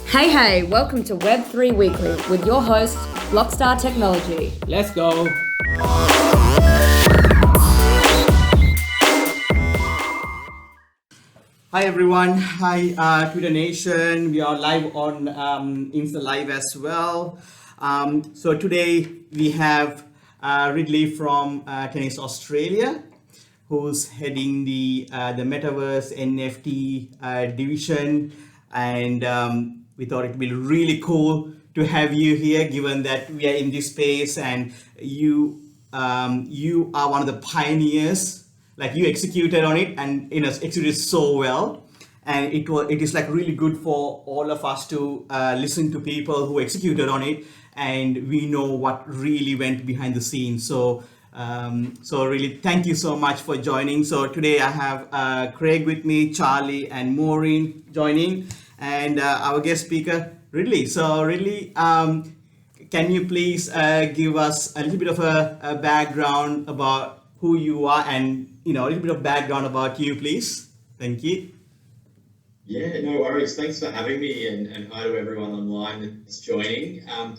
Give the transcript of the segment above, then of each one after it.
Hey, welcome to Web3 Weekly with your host, Blockstar Technology. Let's go. Hi everyone, hi Twitter Nation. We are live on Insta Live as well. So today we have Ridley from Tennis Australia, who's heading the Metaverse NFT division, and we thought it'd be really cool to have you here, given that we are in this space and you are one of the pioneers. Like, you executed on it and executed so well, and it is like really good for all of us to listen to people who executed on it, and we know what really went behind the scenes. So really thank you so much for joining. So today I have Craig with me, Charlie and Maureen joining, and our guest speaker Ridley. So Ridley, can you please give us a little bit of a background about who you are, and a little bit of background about you, please? Thank you. Yeah, no worries. Thanks for having me, and hi to everyone online that's joining. A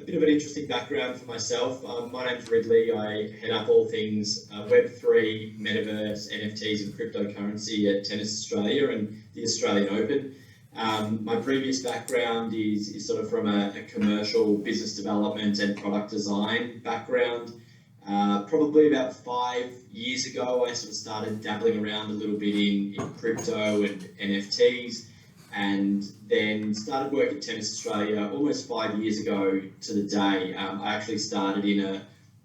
bit of an interesting background for myself. My name's Ridley. I head up all things Web3, Metaverse, NFTs and cryptocurrency at Tennis Australia and the Australian Open. My previous background is sort of from a commercial business development and product design background. Probably about 5 years ago, I sort of started dabbling around a little bit in crypto and NFTs, and then started work at Tennis Australia almost 5 years ago to the day. I actually started in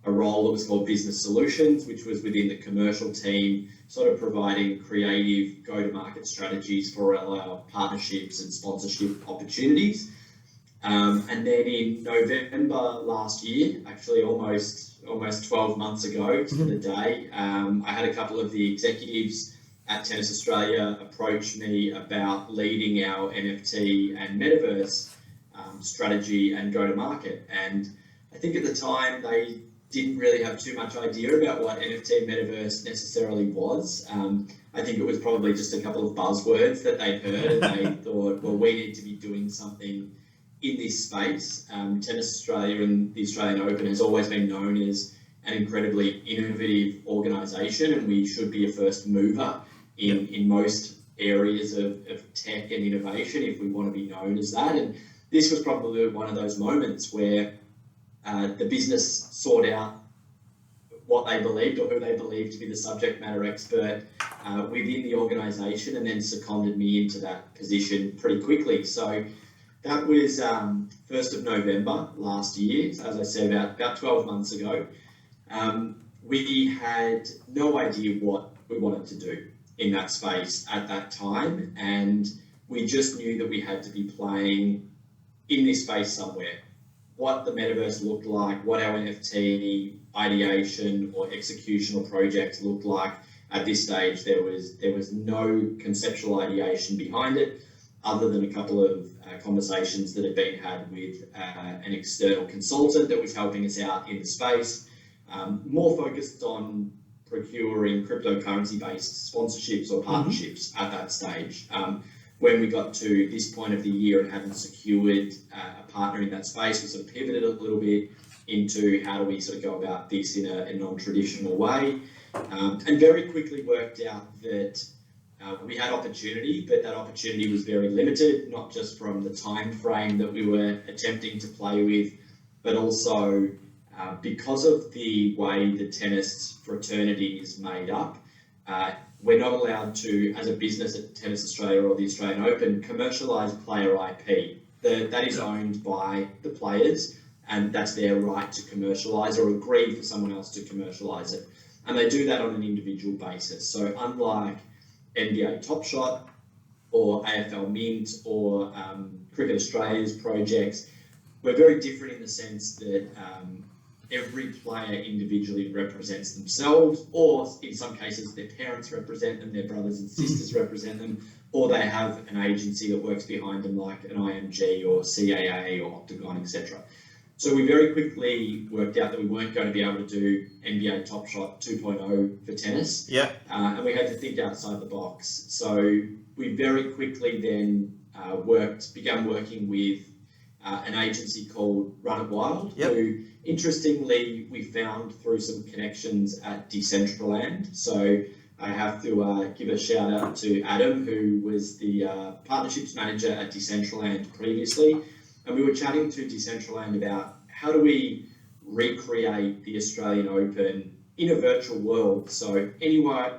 a role that was called Business Solutions, which was within the commercial team, sort of providing creative go-to-market strategies for our partnerships and sponsorship opportunities. And then in November last year, actually almost 12 months ago to the day, I had a couple of the executives at Tennis Australia approach me about leading our NFT and Metaverse strategy and go-to-market. And I think at the time they didn't really have too much idea about what NFT and Metaverse necessarily was. I think it was probably just a couple of buzzwords that they'd heard, and they thought, well, we need to be doing something in this space. Tennis Australia and the Australian Open has always been known as an incredibly innovative organisation, and we should be a first mover in most areas of tech and innovation if we want to be known as that. And this was probably one of those moments where the business sought out what they believed or who they believed to be the subject matter expert within the organisation, and then seconded me into that position pretty quickly. So that was 1st of November last year, so as I said, about 12 months ago. We had no idea what we wanted to do in that space at that time, and we just knew that we had to be playing in this space somewhere. What the Metaverse looked like, what our NFT ideation or execution or project looked like at this stage, there was no conceptual ideation behind it, other than a couple of conversations that had been had with an external consultant that was helping us out in the space, more focused on procuring cryptocurrency-based sponsorships or partnerships at that stage. When we got to this point of the year and hadn't secured a partner in that space, we sort of pivoted a little bit into how do we sort of go about this in a non-traditional way, and very quickly worked out that we had opportunity, but that opportunity was very limited, not just from the time frame that we were attempting to play with, but also because of the way the tennis fraternity is made up. We're not allowed to, as a business at Tennis Australia or the Australian Open, commercialise player IP. That is owned by the players, and that's their right to commercialise or agree for someone else to commercialise it. And they do that on an individual basis. So unlike NBA Top Shot or AFL Mint or Cricket Australia's projects, we're very different in the sense that every player individually represents themselves, or in some cases their parents represent them, their brothers and sisters represent them, or they have an agency that works behind them like an IMG or CAA or Octagon, etc. So we very quickly worked out that we weren't going to be able to do NBA Top Shot 2.0 for tennis. Yeah. And we had to think outside the box. So we very quickly then began working with an agency called Run It Wild, who interestingly we found through some connections at Decentraland. So I have to give a shout out to Adam, who was the partnerships manager at Decentraland previously. And we were chatting to Decentraland about how do we recreate the Australian Open in a virtual world. So anyone,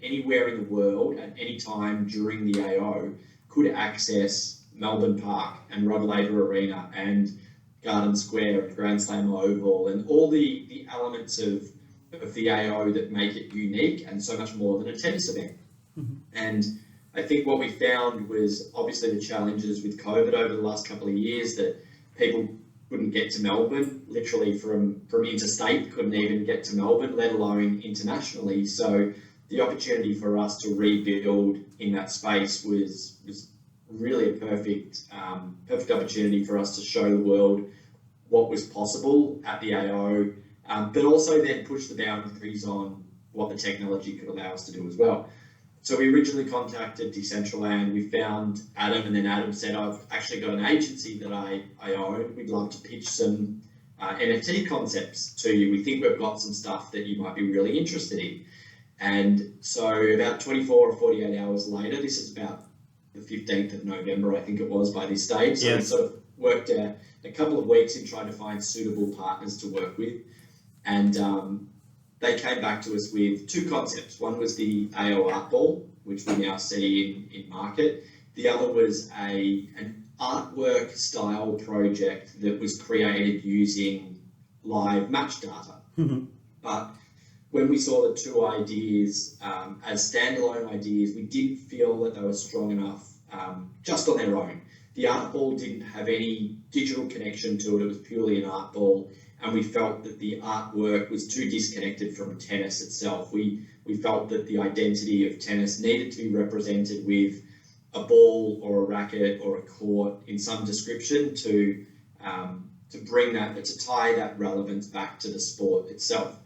anywhere in the world at any time during the AO could access Melbourne Park and Rod Laver Arena and Garden Square and Grand Slam Oval and all the elements of the AO that make it unique and so much more than a tennis event. Mm-hmm. And I think what we found was obviously the challenges with COVID over the last couple of years, that people couldn't get to Melbourne, literally from interstate, couldn't even get to Melbourne, let alone internationally. So the opportunity for us to rebuild in that space was really a perfect opportunity for us to show the world what was possible at the AO, but also then push the boundaries on what the technology could allow us to do as well. So we originally contacted Decentraland, we found Adam, and then Adam said, I've actually got an agency that I own, we'd love to pitch some NFT concepts to you. We think we've got some stuff that you might be really interested in. And so about 24 or 48 hours later, this is about the 15th of November, I think it was by this stage. So we sort of worked a couple of weeks in trying to find suitable partners to work with. And they came back to us with two concepts. One was the AO Art Ball, which we now see in market. The other was an artwork style project that was created using live match data. Mm-hmm. But when we saw the two ideas as standalone ideas, we didn't feel that they were strong enough just on their own. The art ball didn't have any digital connection to it. It was purely an art ball. And we felt that the artwork was too disconnected from tennis itself. We felt that the identity of tennis needed to be represented with a ball or a racket or a court in some description to bring that, to tie that relevance back to the sport itself.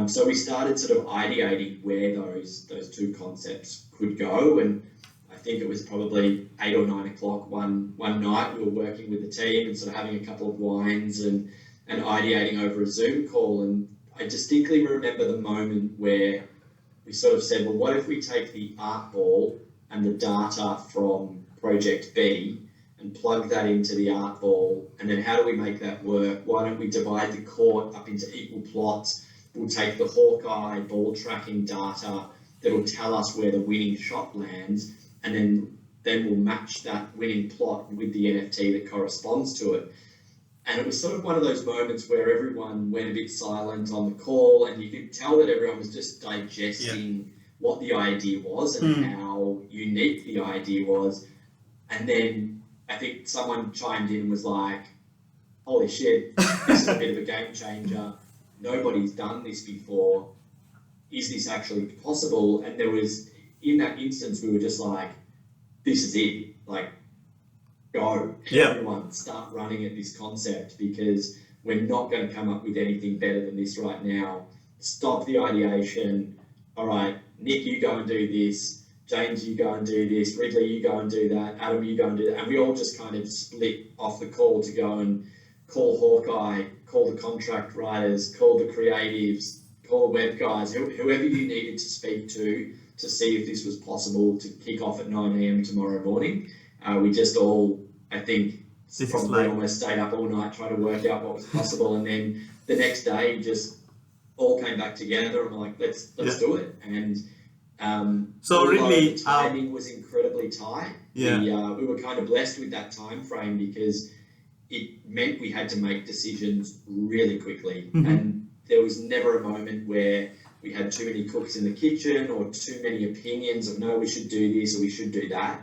So we started sort of ideating where those two concepts could go, and I think it was probably 8 or 9 o'clock one night. We were working with the team and sort of having a couple of wines and ideating over a Zoom call, and I distinctly remember the moment where we sort of said, well, what if we take the art ball and the data from Project B and plug that into the art ball, and then how do we make that work? Why don't we divide the court up into equal plots? We'll take the Hawkeye ball tracking data that'll tell us where the winning shot lands, and then we'll match that winning plot with the NFT that corresponds to it. And it was sort of one of those moments where everyone went a bit silent on the call, and you could tell that everyone was just digesting what the idea was and how unique the idea was. And then I think someone chimed in and was like, holy shit, this is a bit of a game changer. Nobody's done this before. Is this actually possible? And there was, in that instance, we were just like, this is it. Like, go. Everyone start running at this concept, because we're not going to come up with anything better than this right now. Stop the ideation. All right, Nick, you go and do this. James, you go and do this. Ridley, you go and do that. Adam, you go and do that. And we all just kind of split off the call to go and call Hawkeye, call the contract writers, call the creatives, call the web guys, whoever you needed to speak to see if this was possible to kick off at 9 a.m. tomorrow morning. We just all, I think, probably almost stayed up all night trying to work out what was possible. And then the next day, just all came back together and we're like, let's do it. And so really, the timing was incredibly tight. We were kind of blessed with that time frame, because it meant we had to make decisions really quickly. Mm-hmm. And there was never a moment where we had too many cooks in the kitchen or too many opinions of, no, we should do this or we should do that.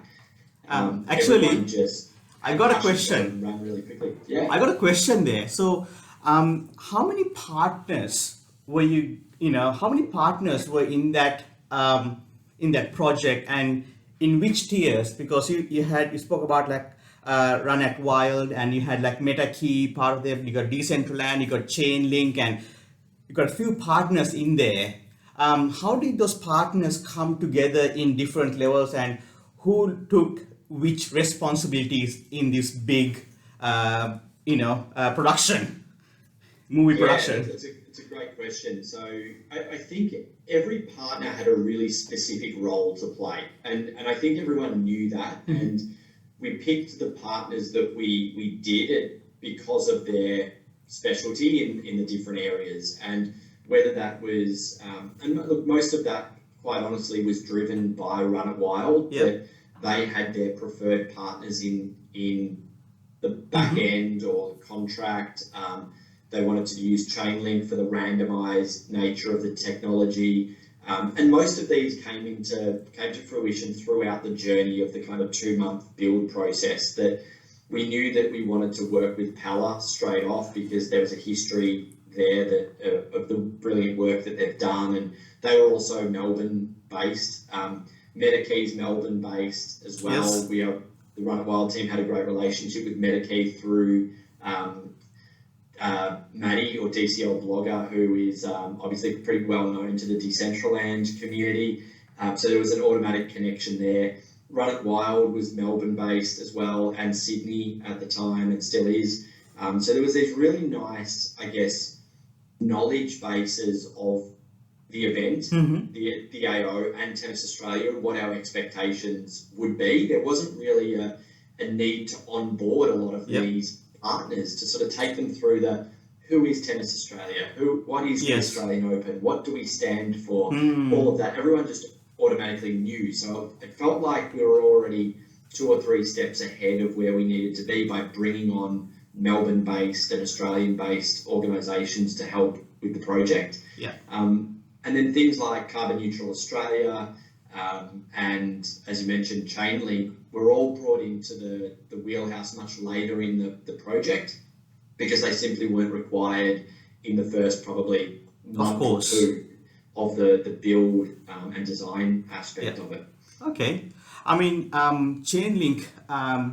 Actually, I got a question. Run really quickly. Yeah. I got a question there. So, how many partners were how many partners were in that project, and in which tiers? Because you spoke about like Run at Wild, and you had like MetaKey part of there. You got Decentraland, you got Chainlink, and you got a few partners in there. how did those partners come together in different levels, and who took which responsibilities in this big, movie production? It's a great question. So I think every partner had a really specific role to play, and I think everyone knew that. Mm-hmm. And we picked the partners that we did it because of their specialty in the different areas, and whether that was and look, most of that, quite honestly, was driven by Run It Wild. Yeah. That they had their preferred partners in the back end or the contract. They wanted to use Chainlink for the randomized nature of the technology. And most of these came to fruition throughout the journey of the kind of 2-month build process. That we knew that we wanted to work with Pala straight off because there was a history there that of the brilliant work that they've done, and they were also Melbourne based. MetaKey's Melbourne based as well. Yes. The Run It Wild team had a great relationship with MetaKey through Maddie, or DCL Blogger, who is obviously pretty well known to the Decentraland community. So there was an automatic connection there. Run It Wild was Melbourne based as well, and Sydney at the time, and still is. So there was these really nice, I guess, knowledge bases of the event, the AO and Tennis Australia, and what our expectations would be. There wasn't really a need to onboard a lot of these partners to sort of take them through who is Tennis Australia, what is the Australian Open, what do we stand for, all of that. Everyone just automatically knew. So it felt like we were already 2 or 3 steps ahead of where we needed to be by bringing on Melbourne-based and Australian-based organisations to help with the project. Yeah. And then things like Carbon Neutral Australia and, as you mentioned, Chainlink were all brought into the wheelhouse much later in the project, because they simply weren't required in the first probably month or 2 of the build and design aspect of it. Okay. I mean, Chainlink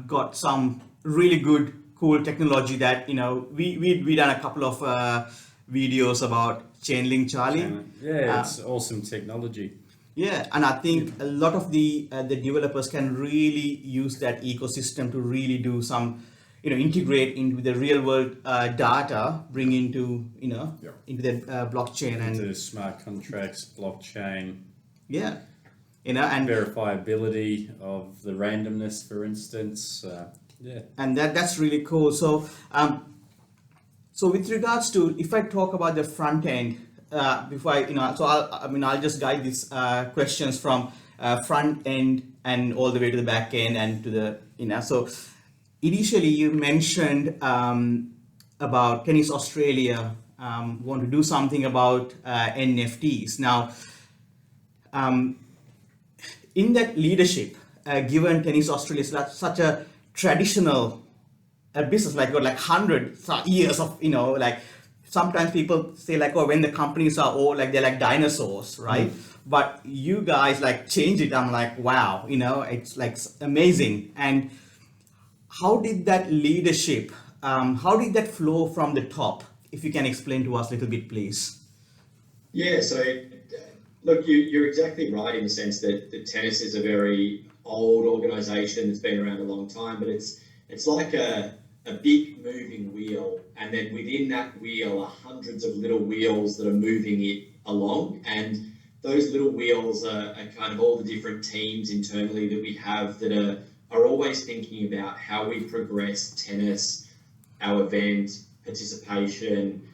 got some really good, cool technology that, we done a couple of videos about Chainlink, Charlie. Yeah, it's awesome technology. Yeah, and I think a lot of the developers can really use that ecosystem to really do some, integrate into the real world data, bring into the blockchain and into smart contracts, blockchain. Yeah, and verifiability of the randomness, for instance. And that's really cool. So, so with regards to, if I talk about the front end, before I'll just guide these questions from front end and all the way to the back end and to the, so initially you mentioned about Tennis Australia want to do something about NFTs. Now, in that leadership, given Tennis Australia is such a traditional business, like got like 100 years of, sometimes people say like, oh, when the companies are old, like they're like dinosaurs, right? But you guys like change it. I'm like, wow, it's like amazing. And how did that leadership, how did that flow from the top? If you can explain to us a little bit, please. Yeah, so look, you're exactly right in the sense that tennis is a very old organisation that's been around a long time, but it's like a big moving wheel, and then within that wheel are hundreds of little wheels that are moving it along, and those little wheels are kind of all the different teams internally that we have that are always thinking about how we progress tennis, our event, participation,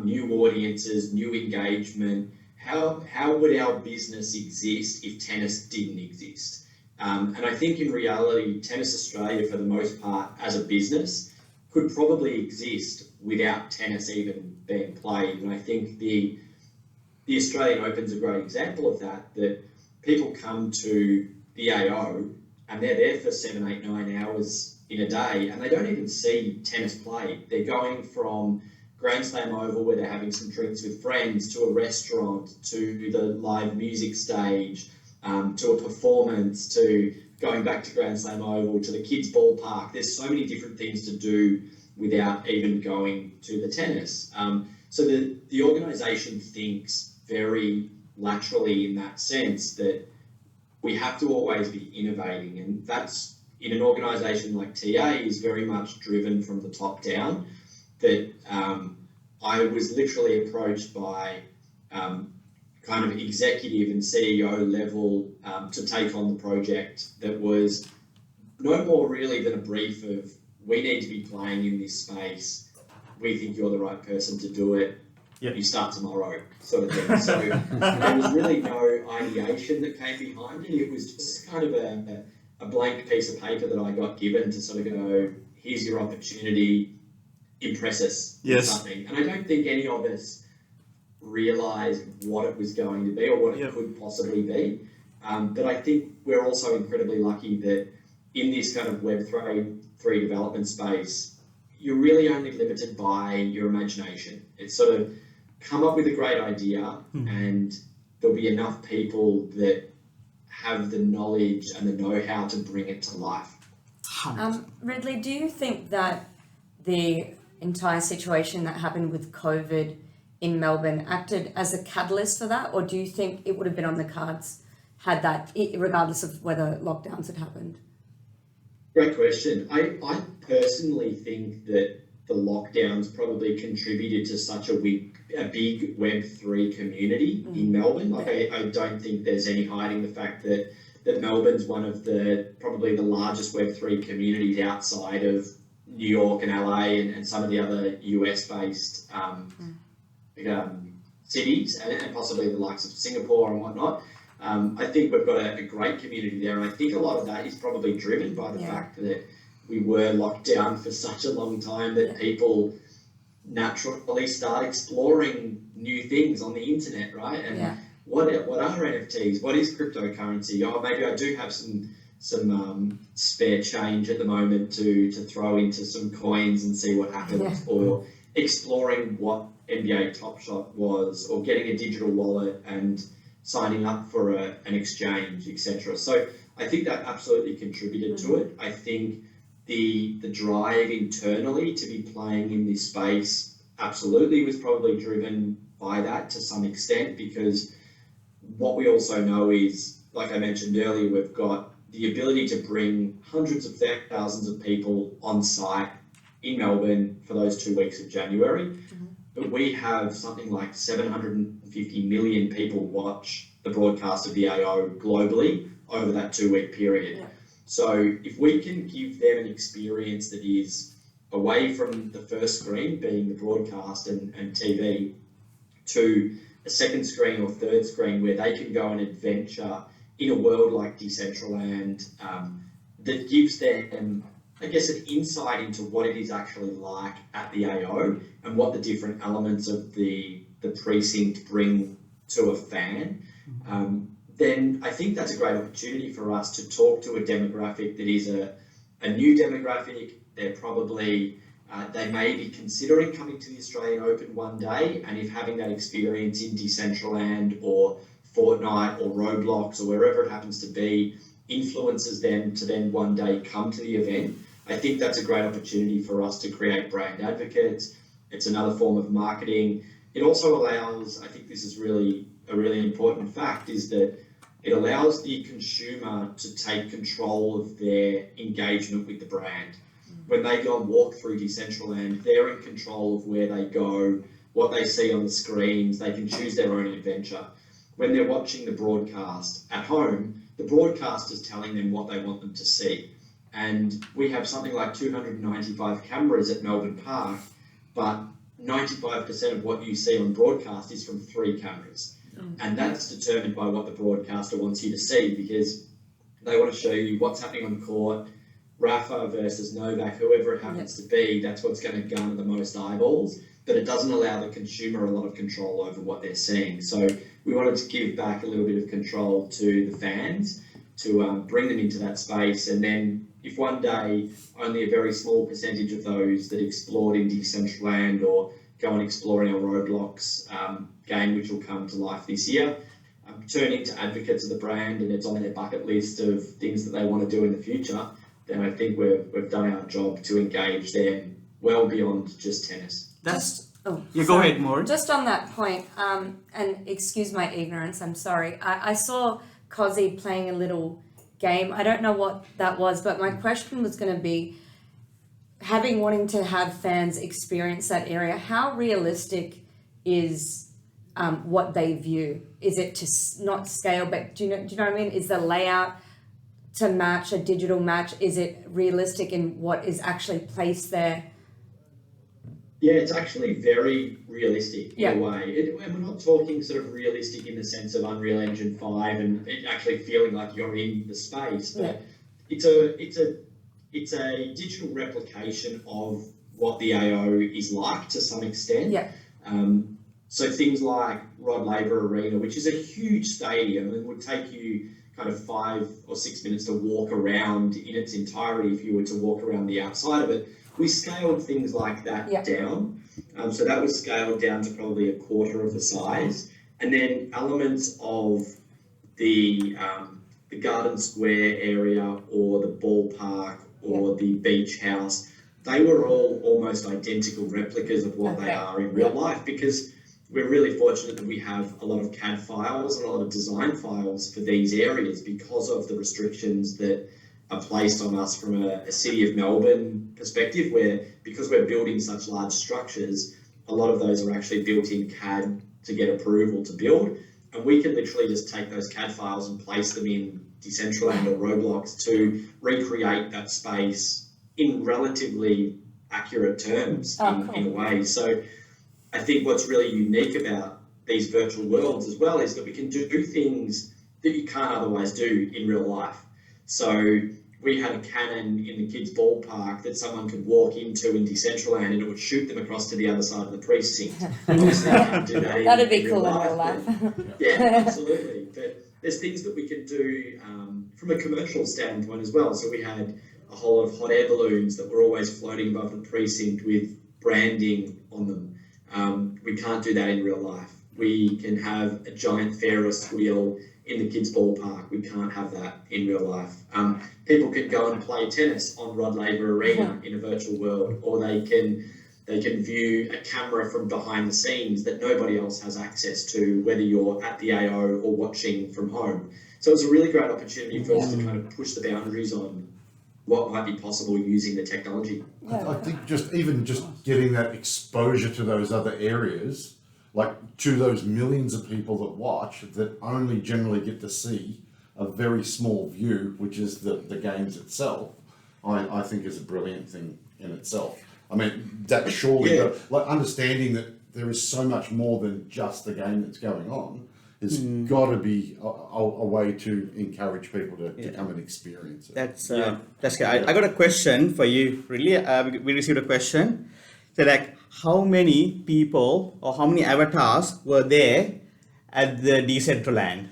new audiences, new engagement. How would our business exist if tennis didn't exist? And I think in reality, Tennis Australia, for the most part, as a business, could probably exist without tennis even being played. And I think the Australian Open's a great example of that, that people come to the AO and they're there for 7, 8, 9 hours in a day, and they don't even see tennis played. They're going from Grand Slam Oval, where they're having some drinks with friends, to a restaurant, to the live music stage, to a performance, to going back to Grand Slam Oval, to the kids' ballpark. There's so many different things to do without even going to the tennis. So the organisation thinks very laterally in that sense that we have to always be innovating, and that's in an organisation like TA is very much driven from the top down. That I was literally approached by kind of executive and CEO level to take on the project that was no more really than a brief of, we need to be playing in this space, we think you're the right person to do it, you start tomorrow, sort of thing. So there was really no ideation that came behind it. It was just kind of a blank piece of paper that I got given to sort of go, here's your opportunity, impress us with something. And I don't think any of us realised what it was going to be or what it could possibly be. But I think we're also incredibly lucky that in this kind of Web3 development space, you're really only limited by your imagination. It's sort of come up with a great idea and there'll be enough people that have the knowledge and the know-how to bring it to life. Ridley, do you think that the entire situation that happened with COVID in Melbourne acted as a catalyst for that, or do you think it would have been on the cards had that, regardless of whether lockdowns had happened? Great question. I personally think that the lockdowns probably contributed to such a big Web3 community in Melbourne. Like I don't think there's any hiding the fact that Melbourne's one of probably the largest Web3 communities outside of New York and LA and some of the other US-based cities and possibly the likes of Singapore and whatnot. I think we've got a great community there, and I think a lot of that is probably driven by the fact that we were locked down for such a long time that people naturally start exploring new things on the internet, right? And what are NFTs? What is cryptocurrency? Oh, maybe I do have some spare change at the moment to throw into some coins and see what happens, or exploring what NBA Top Shot was, or getting a digital wallet and signing up for an exchange, etc. So I think that absolutely contributed to it. I think the drive internally to be playing in this space absolutely was probably driven by that to some extent, because what we also know is, like I mentioned earlier, we've got the ability to bring hundreds of thousands of people on site in Melbourne for those 2 weeks of January. But we have something like 750 million people watch the broadcast of the AO globally over that 2 week period. So if we can give them an experience that is away from the first screen, being the broadcast and TV, to a second screen or third screen where they can go and adventure in a world like Decentraland, that gives them, I guess, an insight into what it is actually like at the AO and what the different elements of the precinct bring to a fan, then I think that's a great opportunity for us to talk to a demographic that is a new demographic. They're probably, they may be considering coming to the Australian Open one day, and if having that experience in Decentraland or Fortnite or Roblox or wherever it happens to be influences them to then one day come to the event, I think that's a great opportunity for us to create brand advocates. It's another form of marketing. It also allows, I think this is really a really important fact, is that it allows the consumer to take control of their engagement with the brand. When they go and walk through Decentraland, they're in control of where they go, what they see on the screens. They can choose their own adventure. When they're watching the broadcast at home, the broadcast is telling them what they want them to see. And we have something like 295 cameras at Melbourne Park, but 95% of what you see on broadcast is from 3 cameras. And that's determined by what the broadcaster wants you to see, because they want to show you what's happening on court, Rafa versus Novak, whoever it happens to be. That's what's going to garner the most eyeballs, but it doesn't allow the consumer a lot of control over what they're seeing. So we wanted to give back a little bit of control to the fans, to bring them into that space. And then if one day only a very small percentage of those that explored in Decentraland or go and explore in our Roblox game, which will come to life this year, turn into advocates of the brand, and it's on their bucket list of things that they want to do in the future, then I think we've done our job to engage them well beyond just tennis. Oh, Yeah, go sorry. ahead, Maureen. Just on that point, and excuse my ignorance, I'm sorry. I saw Cozzy playing a little game. I don't know what that was, but my question was going to be, wanting to have fans experience that area, how realistic is what they view? Is it to not scale, but do you know what I mean? Is the layout to match a digital match? Is it realistic in what is actually placed there? Yeah, it's actually very realistic Yeah. in a way. And we're not talking sort of realistic in the sense of Unreal Engine 5 and it actually feeling like you're in the space. But it's a digital replication of what the AO is like to some extent. Yeah. So things like Rod Laver Arena, which is a huge stadium and would take you kind of 5 or 6 minutes to walk around in its entirety if you were to walk around the outside of it. We scaled things like that down. So that was scaled down to probably a quarter of the size. And then elements of the Garden Square area or the ballpark or the beach house, they were all almost identical replicas of what they are in real life, because we're really fortunate that we have a lot of CAD files and a lot of design files for these areas because of the restrictions that are placed on us from a City of Melbourne perspective, where because we're building such large structures, a lot of those are actually built in CAD to get approval to build. And we can literally just take those CAD files and place them in Decentraland or Roblox to recreate that space in relatively accurate terms in a way. So I think what's really unique about these virtual worlds as well is that we can do things that you can't otherwise do in real life. So we had a cannon in the kids' ballpark that someone could walk into in Decentraland and it would shoot them across to the other side of the precinct. Obviously, you can't do that That'd be in cool real in real life. life. Yeah, absolutely. But there's things that we can do from a commercial standpoint as well. So we had a whole lot of hot air balloons that were always floating above the precinct with branding on them. We can't do that in real life. We can have a giant Ferris wheel in the kids' ballpark. We can't have that in real life. People can go and play tennis on Rod Laver Arena in a virtual world, or they can view a camera from behind the scenes that nobody else has access to, whether you're at the AO or watching from home. So it's a really great opportunity for us to kind of push the boundaries on what might be possible using the technology. I think just getting that exposure to those other areas, like to those millions of people that watch, that only generally get to see a very small view, which is the games itself, I think is a brilliant thing in itself. I mean, that surely, like understanding that there is so much more than just the game that's going on, has got to be a way to encourage people to come and experience it. That's good. I got a question for you, really. We received a question. So, like, how many people or how many avatars were there at the Decentraland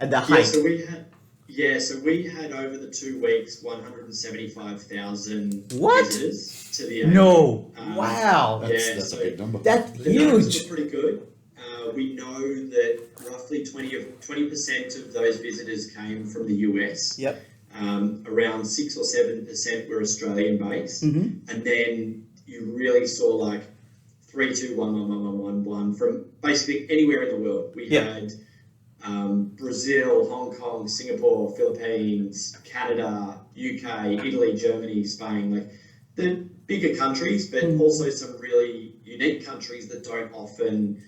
at the height? So we had over the 2 weeks 175,000 What? visitors to the AO. No! Wow! That's a big number. That's The numbers huge. were pretty good. We know that roughly 20% of those visitors came from the US. Yep. Around 6 or 7% were Australian based, and then you really saw like 3, 2, 1, 1, 1, 1, 1, 1 from basically anywhere in the world. We had Brazil, Hong Kong, Singapore, Philippines, Canada, UK, Italy, Germany, Spain, like the bigger countries, but also some really unique countries that don't often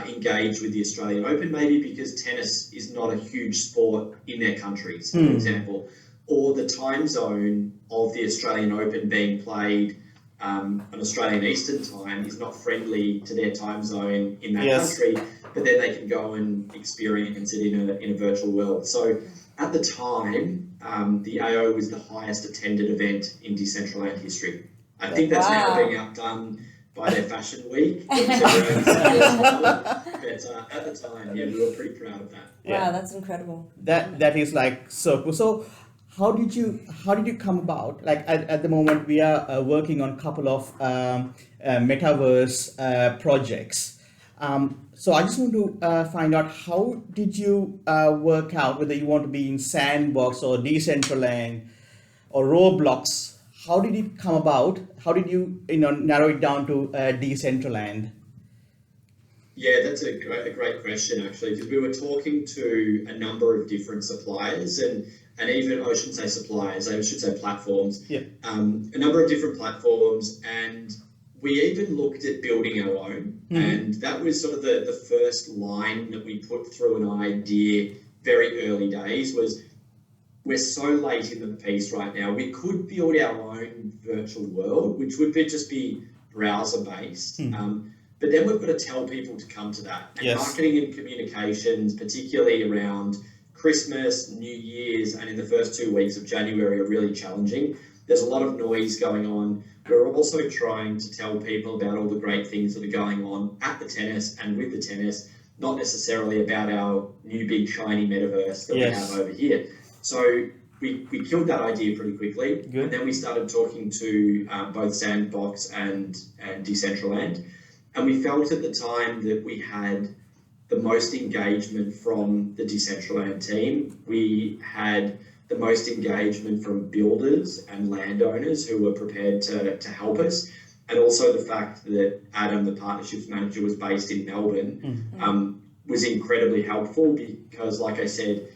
engage with the Australian Open, maybe because tennis is not a huge sport in their countries, for example, or the time zone of the Australian Open being played an Australian Eastern time is not friendly to their time zone in that country, but then they can go and experience it in a virtual world. So at the time, the AO was the highest attended event in Decentraland history. I think that's now being outdone by their fashion week. But at the time, we were pretty proud of that. Wow, that's incredible. That is like so cool. So how did you come about? Like at the moment, we are working on a couple of metaverse projects. So I just want to find out, how did you work out whether you want to be in Sandbox or Decentraland or Roblox? how did it come about? How did you narrow it down to Decentraland? Yeah, that's a great question, actually, because we were talking to a number of different suppliers and even, I shouldn't say suppliers, I should say platforms, Yeah. A number of different platforms, and we even looked at building our own. And that was sort of the first line that we put through an idea very early days was, we're so late in the piece right now. We could build our own virtual world, which would just be browser-based. But then we've got to tell people to come to that. And Yes. marketing and communications, particularly around Christmas, New Year's, and in the first 2 weeks of January are really challenging. There's a lot of noise going on. We're also trying to tell people about all the great things that are going on at the tennis and with the tennis, not necessarily about our new big shiny metaverse that Yes. we have over here. So we killed that idea pretty quickly. Good. And then we started talking to both Sandbox and Decentraland. And we felt at the time that we had the most engagement from the Decentraland team. We had the most engagement from builders and landowners who were prepared to help us. And also the fact that Adam, the partnerships manager, was based in Melbourne, was incredibly helpful because, like I said,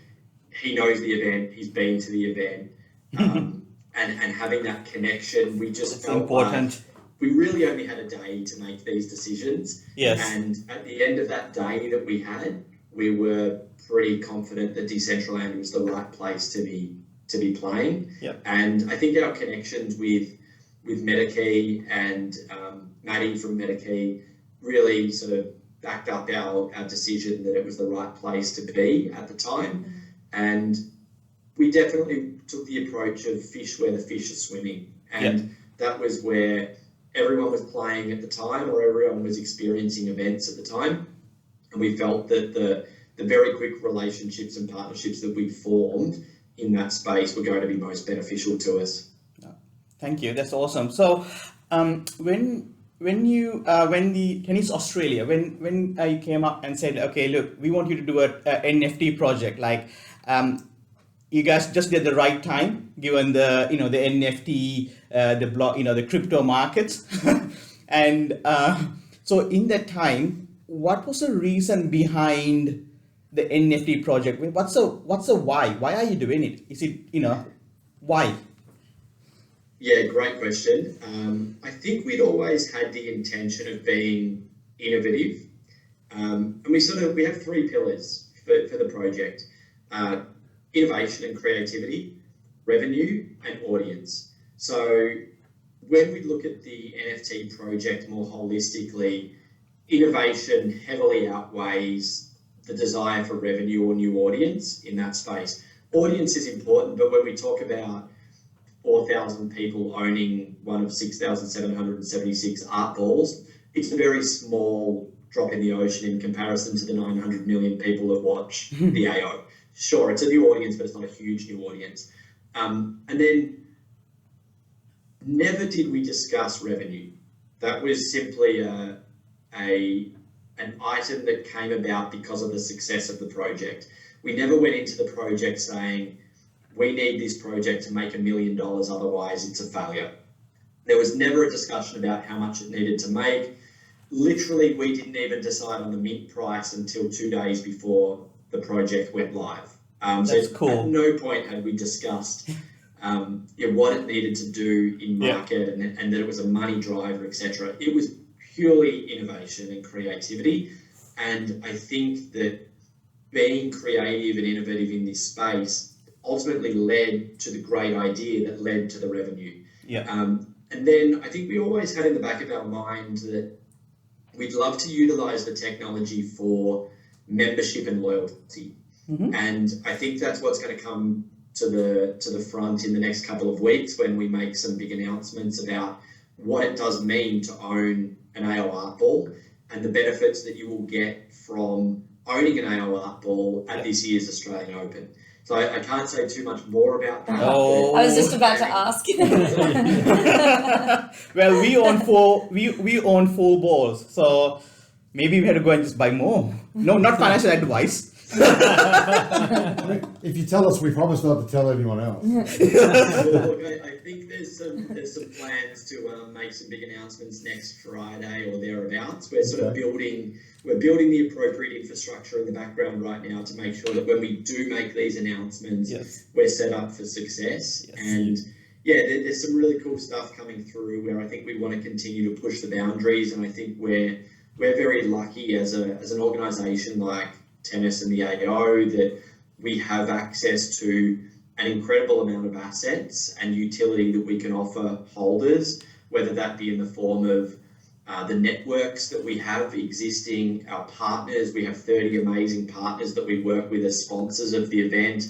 he knows the event, he's been to the event, and having that connection, we just It's felt important. like we really only had a day to make these decisions. Yes. And at the end of that day that we had, we were pretty confident that Decentraland was the right place to be playing. Yep. And I think our connections with Metakey and Maddie from Metakey really sort of backed up our decision that it was the right place to be at the time. And we definitely took the approach of fish where the fish are swimming. And that was where everyone was playing at the time, or everyone was experiencing events at the time. And we felt that the very quick relationships and partnerships that we formed in that space were going to be most beneficial to us. Thank you. That's awesome. So, when the Tennis Australia, when you came up and said, okay, look, we want you to do a NFT project, like, you guys just did the right time, given the the NFT, the block, the crypto markets, and so in that time, what was the reason behind the NFT project? What's the why? Why are you doing it? Is it why? Yeah, great question. I think we'd always had the intention of being innovative, and we have three pillars for the project: innovation and creativity, revenue, and audience. So when we look at the NFT project more holistically, innovation heavily outweighs the desire for revenue or new audience in that space. Audience is important, but when we talk about 4,000 people owning one of 6,776 art balls, it's a very small drop in the ocean in comparison to the 900 million people that watch the AO. Sure, it's a new audience, but it's not a huge new audience. And then never did we discuss revenue. That was simply an item that came about because of the success of the project. We never went into the project saying, we need this project to make $1 million, otherwise it's a failure. There was never a discussion about how much it needed to make. Literally, we didn't even decide on the mint price until 2 days before the project went live. That's cool. At no point had we discussed what it needed to do in market and that it was a money driver, etc. It was purely innovation and creativity. And I think that being creative and innovative in this space ultimately led to the great idea that led to the revenue. And then I think we always had in the back of our mind that we'd love to utilize the technology for membership and loyalty. And I think that's what's going to come to the front in the next couple of weeks when we make some big announcements about what it does mean to own an AO art ball and the benefits that you will get from owning an AO art ball at this year's Australian Open. So I can't say too much more about that. Oh. I was just about to ask. Well, we own four balls, so maybe we had to go and just buy more. No, not financial advice. If you tell us, we promise not to tell anyone else. Well, look, I think there's some plans to make some big announcements next Friday or thereabouts. We're sort of building the appropriate infrastructure in the background right now to make sure that when we do make these announcements, we're set up for success. And yeah, there's some really cool stuff coming through where I think we want to continue to push the boundaries, and I think we're very lucky as an organisation like Tennis and the AO that we have access to an incredible amount of assets and utility that we can offer holders, whether that be in the form of the networks that we have existing, our partners. We have 30 amazing partners that we work with as sponsors of the event,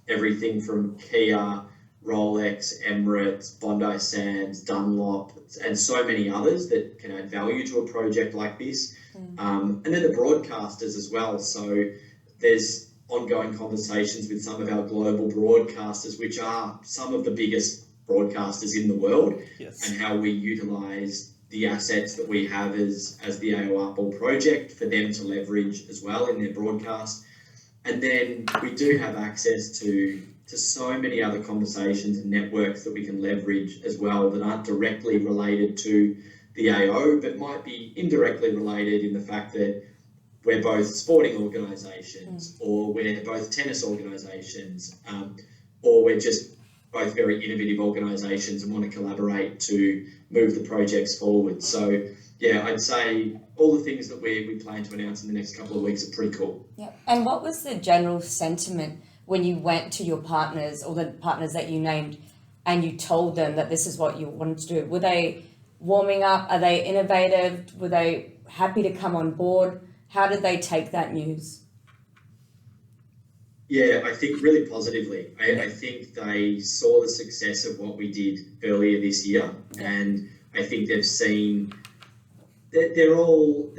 everything from Kia, Rolex, Emirates, Bondi Sands, Dunlop, and so many others that can add value to a project like this. And then the broadcasters as well. So there's ongoing conversations with some of our global broadcasters, which are some of the biggest broadcasters in the world, and how we utilise the assets that we have as the AO Apple project for them to leverage as well in their broadcast. And then we do have access to so many other conversations and networks that we can leverage as well that aren't directly related to the AO, but might be indirectly related in the fact that we're both sporting organisations, or we're both tennis organisations, or we're just both very innovative organisations and want to collaborate to move the projects forward. So yeah, I'd say all the things that we plan to announce in the next couple of weeks are pretty cool. Yeah. And what was the general sentiment when you went to your partners or the partners that you named and you told them that this is what you wanted to do? Were they warming up? Are they innovative? Were they happy to come on board? How did they take that news? Yeah, I think really positively. I think they saw the success of what we did earlier this year, and I think they've seen that they're all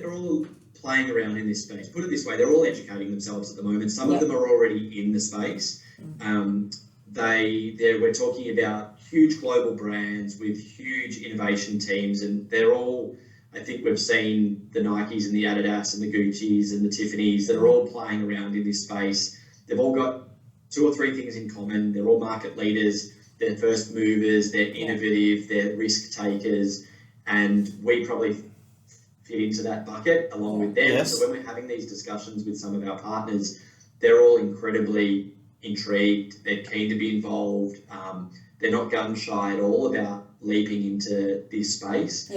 playing around in this space. Put it this way, they're all educating themselves at the moment. Some of them are already in the space. We're talking about huge global brands with huge innovation teams, and they're all, I think we've seen the Nikes and the Adidas and the Gucci's and the Tiffany's that are all playing around in this space. They've all got 2 or 3 things in common. They're all market leaders, they're first movers, they're innovative, they're risk takers, and we probably fit into that bucket along with them. So when we're having these discussions with some of our partners, they're all incredibly intrigued, they're keen to be involved, they're not gun shy at all about leaping into this space.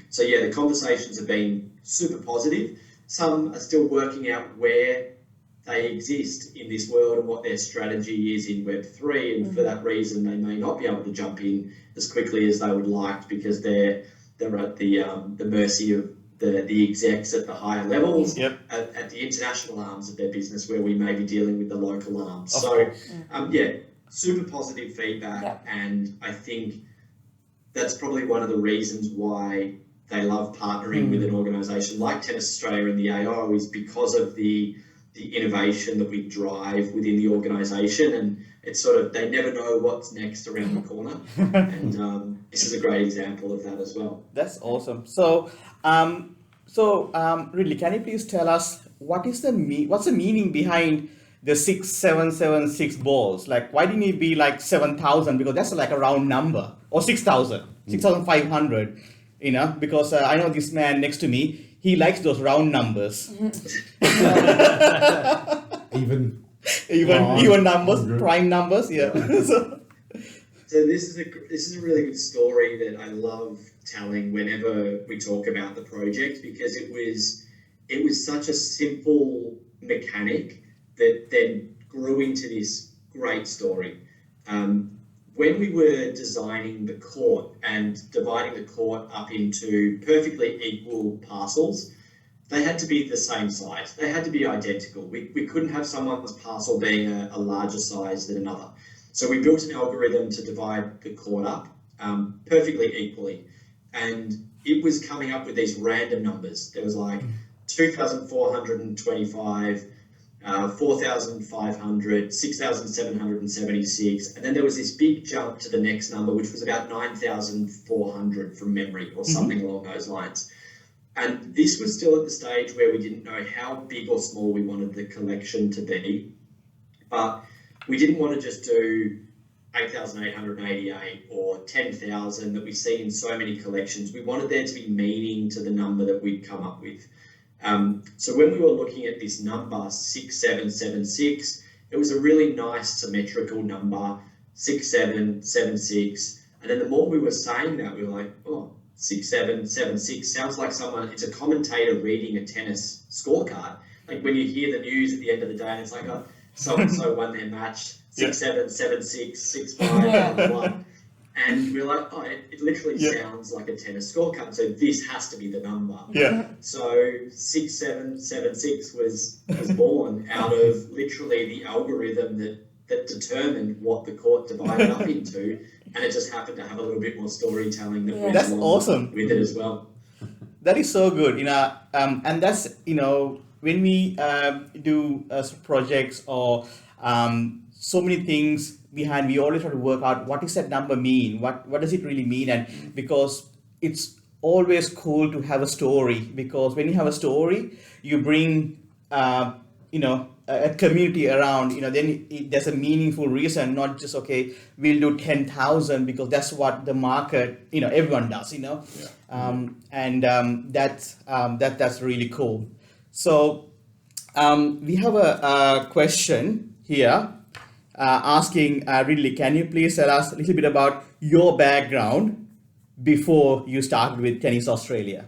So yeah, the conversations have been super positive. Some are still working out where they exist in this world and what their strategy is in Web3, and for that reason they may not be able to jump in as quickly as they would like because they're at the mercy of the execs at the higher levels, at the international arms of their business where we may be dealing with the local arms. So super positive feedback, and I think that's probably one of the reasons why they love partnering with an organisation like Tennis Australia and the AO, is because of the innovation that we drive within the organisation, and it's sort of, they never know what's next around the corner, and this is a great example of that as well. That's awesome. So Ridley, can you please tell us what's the meaning behind the 6776 balls? Like, why didn't it be like 7,000? Because that's like a round number, or 6,000, 6,500. You know, because I know this man next to me, he likes those round numbers. Even numbers, prime numbers, So this is a really good story that I love telling whenever we talk about the project, because it was such a simple mechanic that then grew into this great story. When we were designing the court and dividing the court up into perfectly equal parcels, they had to be the same size. They had to be identical. We couldn't have someone's parcel being a larger size than another. So we built an algorithm to divide the court up perfectly equally. And it was coming up with these random numbers. There was like 2,425, 4,500, 6,776, and then there was this big jump to the next number, which was about 9,400 from memory or something along those lines. And this was still at the stage where we didn't know how big or small we wanted the collection to be, but we didn't want to just do 8,888 or 10,000 that we see in so many collections. We wanted there to be meaning to the number that we'd come up with. So when we were looking at this number, 6776, it was a really nice symmetrical number, 6776. And then the more we were saying that, we were like, oh, 6776 sounds like someone, it's a commentator reading a tennis scorecard. Like when you hear the news at the end of the day and it's like, oh, so-and-so won their match, 6776, 65, blah, blah, blah. And we're like, oh, it literally sounds like a tennis scorecard. So this has to be the number. Yeah. So 6776 was born out of literally the algorithm that determined what the court divided up into, and it just happened to have a little bit more storytelling that went That's along awesome. with it as well. That is so good, and that's, when we do projects or so many things behind, we always try to work out what does that number mean, what does it really mean, and because it's always cool to have a story, because when you have a story, you bring a community around, then there's a meaningful reason, not just, okay, we'll do 10,000 because that's what the market, everyone does, that's really cool. So we have a question here asking, Ridley, can you please tell us a little bit about your background before you started with Tennis Australia?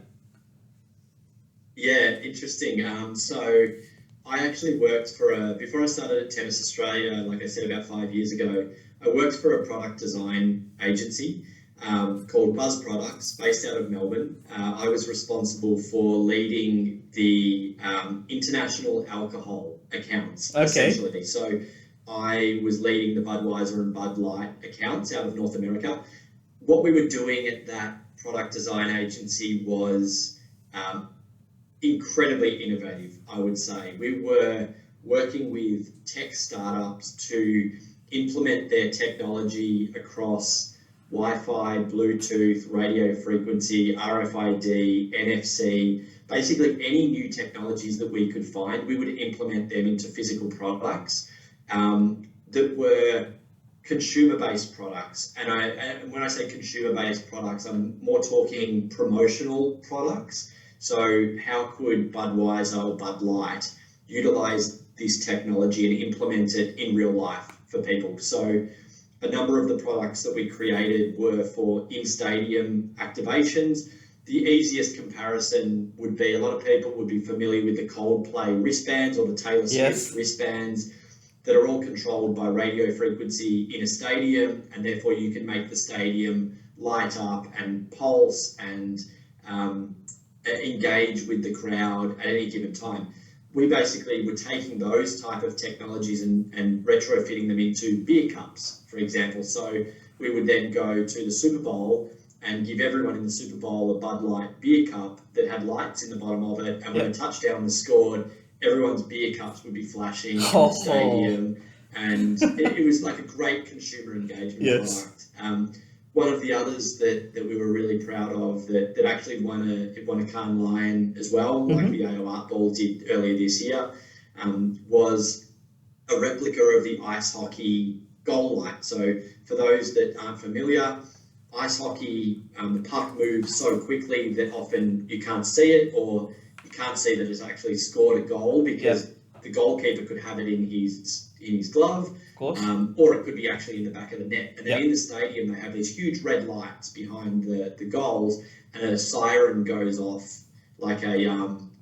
Yeah, interesting. So I actually worked before I started at Tennis Australia, like I said, about 5 years ago, I worked for a product design agency called Buzz Products, based out of Melbourne. I was responsible for leading the international alcohol accounts, essentially. So I was leading the Budweiser and Bud Light accounts out of North America. What we were doing at that product design agency was incredibly innovative, I would say. We were working with tech startups to implement their technology across Wi-Fi, Bluetooth, radio frequency, RFID, NFC, basically any new technologies that we could find, we would implement them into physical products that were consumer-based products. And when I say consumer-based products, I'm more talking promotional products. So how could Budweiser or Bud Light utilize this technology and implement it in real life for people? So a number of the products that we created were for in-stadium activations. The easiest comparison would be, a lot of people would be familiar with the Coldplay wristbands or the Taylor Swift wristbands that are all controlled by radio frequency in a stadium, and therefore you can make the stadium light up and pulse and engage with the crowd at any given time. We basically were taking those type of technologies and retrofitting them into beer cups, for example. So we would then go to the Super Bowl and give everyone in the Super Bowl a Bud Light beer cup that had lights in the bottom of it, and when a touchdown was scored, everyone's beer cups would be flashing in the stadium, and it was like a great consumer engagement product. One of the others that we were really proud of that actually won a Cannes Lion as well, like the AO Art Ball did earlier this year, was a replica of the ice hockey goal light. So for those that aren't familiar, ice hockey, the puck moves so quickly that often you can't see it, or you can't see that it's actually scored a goal because the goalkeeper could have it in his glove, or it could be actually in the back of the net. And then in the stadium, they have these huge red lights behind the goals, and a siren goes off like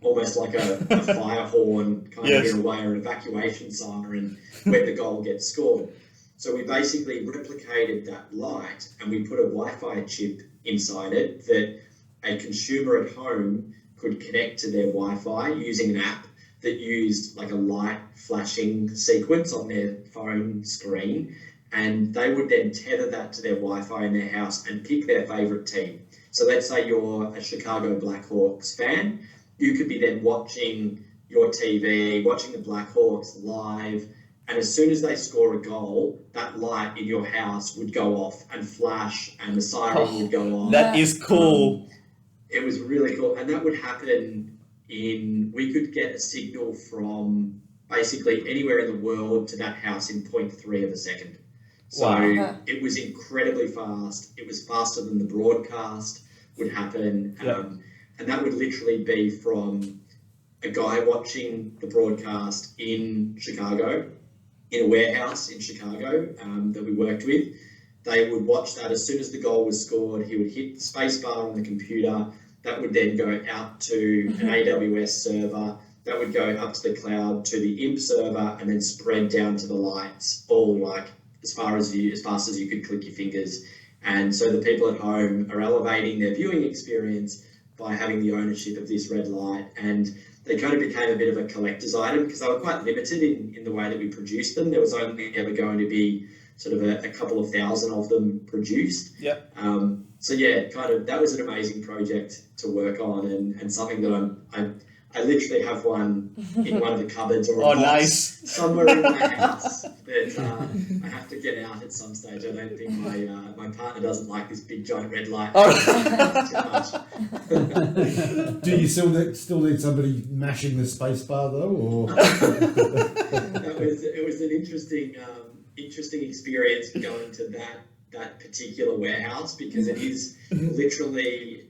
almost like a fire horn kind of in a way, or an evacuation siren when the goal gets scored. So we basically replicated that light, and we put a Wi-Fi chip inside it that a consumer at home could connect to their Wi-Fi using an app that used like a light flashing sequence on their phone screen, and they would then tether that to their Wi-Fi in their house and pick their favorite team. So let's say you're a Chicago Blackhawks fan, you could be then watching your TV, watching the Blackhawks live, and as soon as they score a goal, that light in your house would go off and flash, and the siren would go off. That is cool. it was really cool. And that would happen we could get a signal from basically anywhere in the world to that house in 0.3 of a second. So Wow. it was incredibly fast. It was faster than the broadcast would happen. And that would literally be from a guy watching the broadcast in Chicago, in a warehouse in Chicago that we worked with. They would watch that. As soon as the goal was scored, he would hit the spacebar on the computer. That would then go out to an AWS server. That would go up to the cloud to the IMP server and then spread down to the lights, all like as fast as you could click your fingers. And so the people at home are elevating their viewing experience by having the ownership of this red light. And they kind of became a bit of a collector's item because they were quite limited in the way that we produced them. There was only ever going to be sort of a couple of thousand of them produced. So yeah, kind of that was an amazing project to work on and something that I literally have one in one of the cupboards or a box somewhere in my house that I have to get out at some stage. I don't think my partner doesn't like this big giant red light too much. Do you still need somebody mashing the space bar though, or? It was an interesting experience going to that particular warehouse because it is literally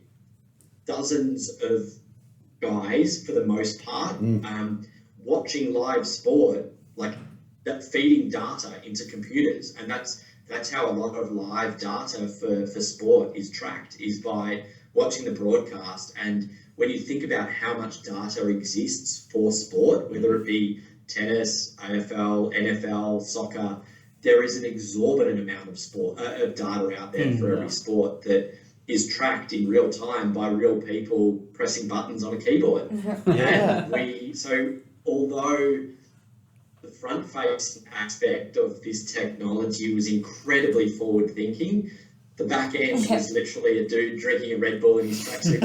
dozens of guys for the most part watching live sport, like that, feeding data into computers, and that's how a lot of live data for sport is tracked, is by watching the broadcast. And when you think about how much data exists for sport, whether it be tennis, AFL, NFL, soccer, there is an exorbitant amount of data out there for every sport that is tracked in real time by real people pressing buttons on a keyboard. And so although the front-facing aspect of this technology was incredibly forward-thinking, the back end was literally a dude drinking a Red Bull in his tracksuit,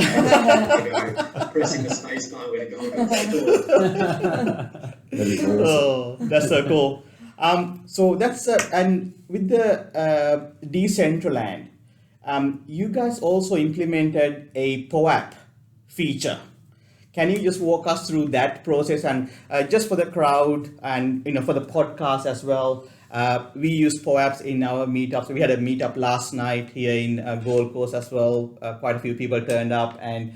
pressing the space bar when a goal got scored. That is awesome. Oh, that's so cool. So that's and with the Decentraland, you guys also implemented a POAP feature. Can you just walk us through that process? And just for the crowd and for the podcast as well, we use POAPs in our meetups. We had a meetup last night here in Gold Coast as well. Quite a few people turned up, and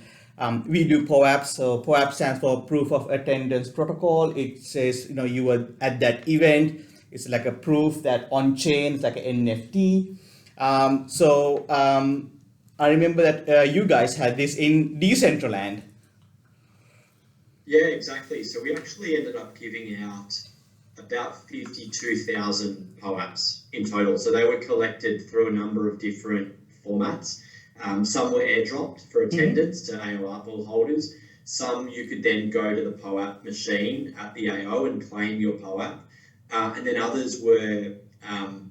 we do POAPs. So POAP stands for Proof of Attendance Protocol. It says you were at that event. It's like a proof that on chain, it's like an NFT. I remember that you guys had this in Decentraland. Yeah, exactly. So we actually ended up giving out about 52,000 POAPs in total. So they were collected through a number of different formats. Some were airdropped for attendance to AO art ball holders. Some you could then go to the POAP machine at the AO and claim your POAP. And then others were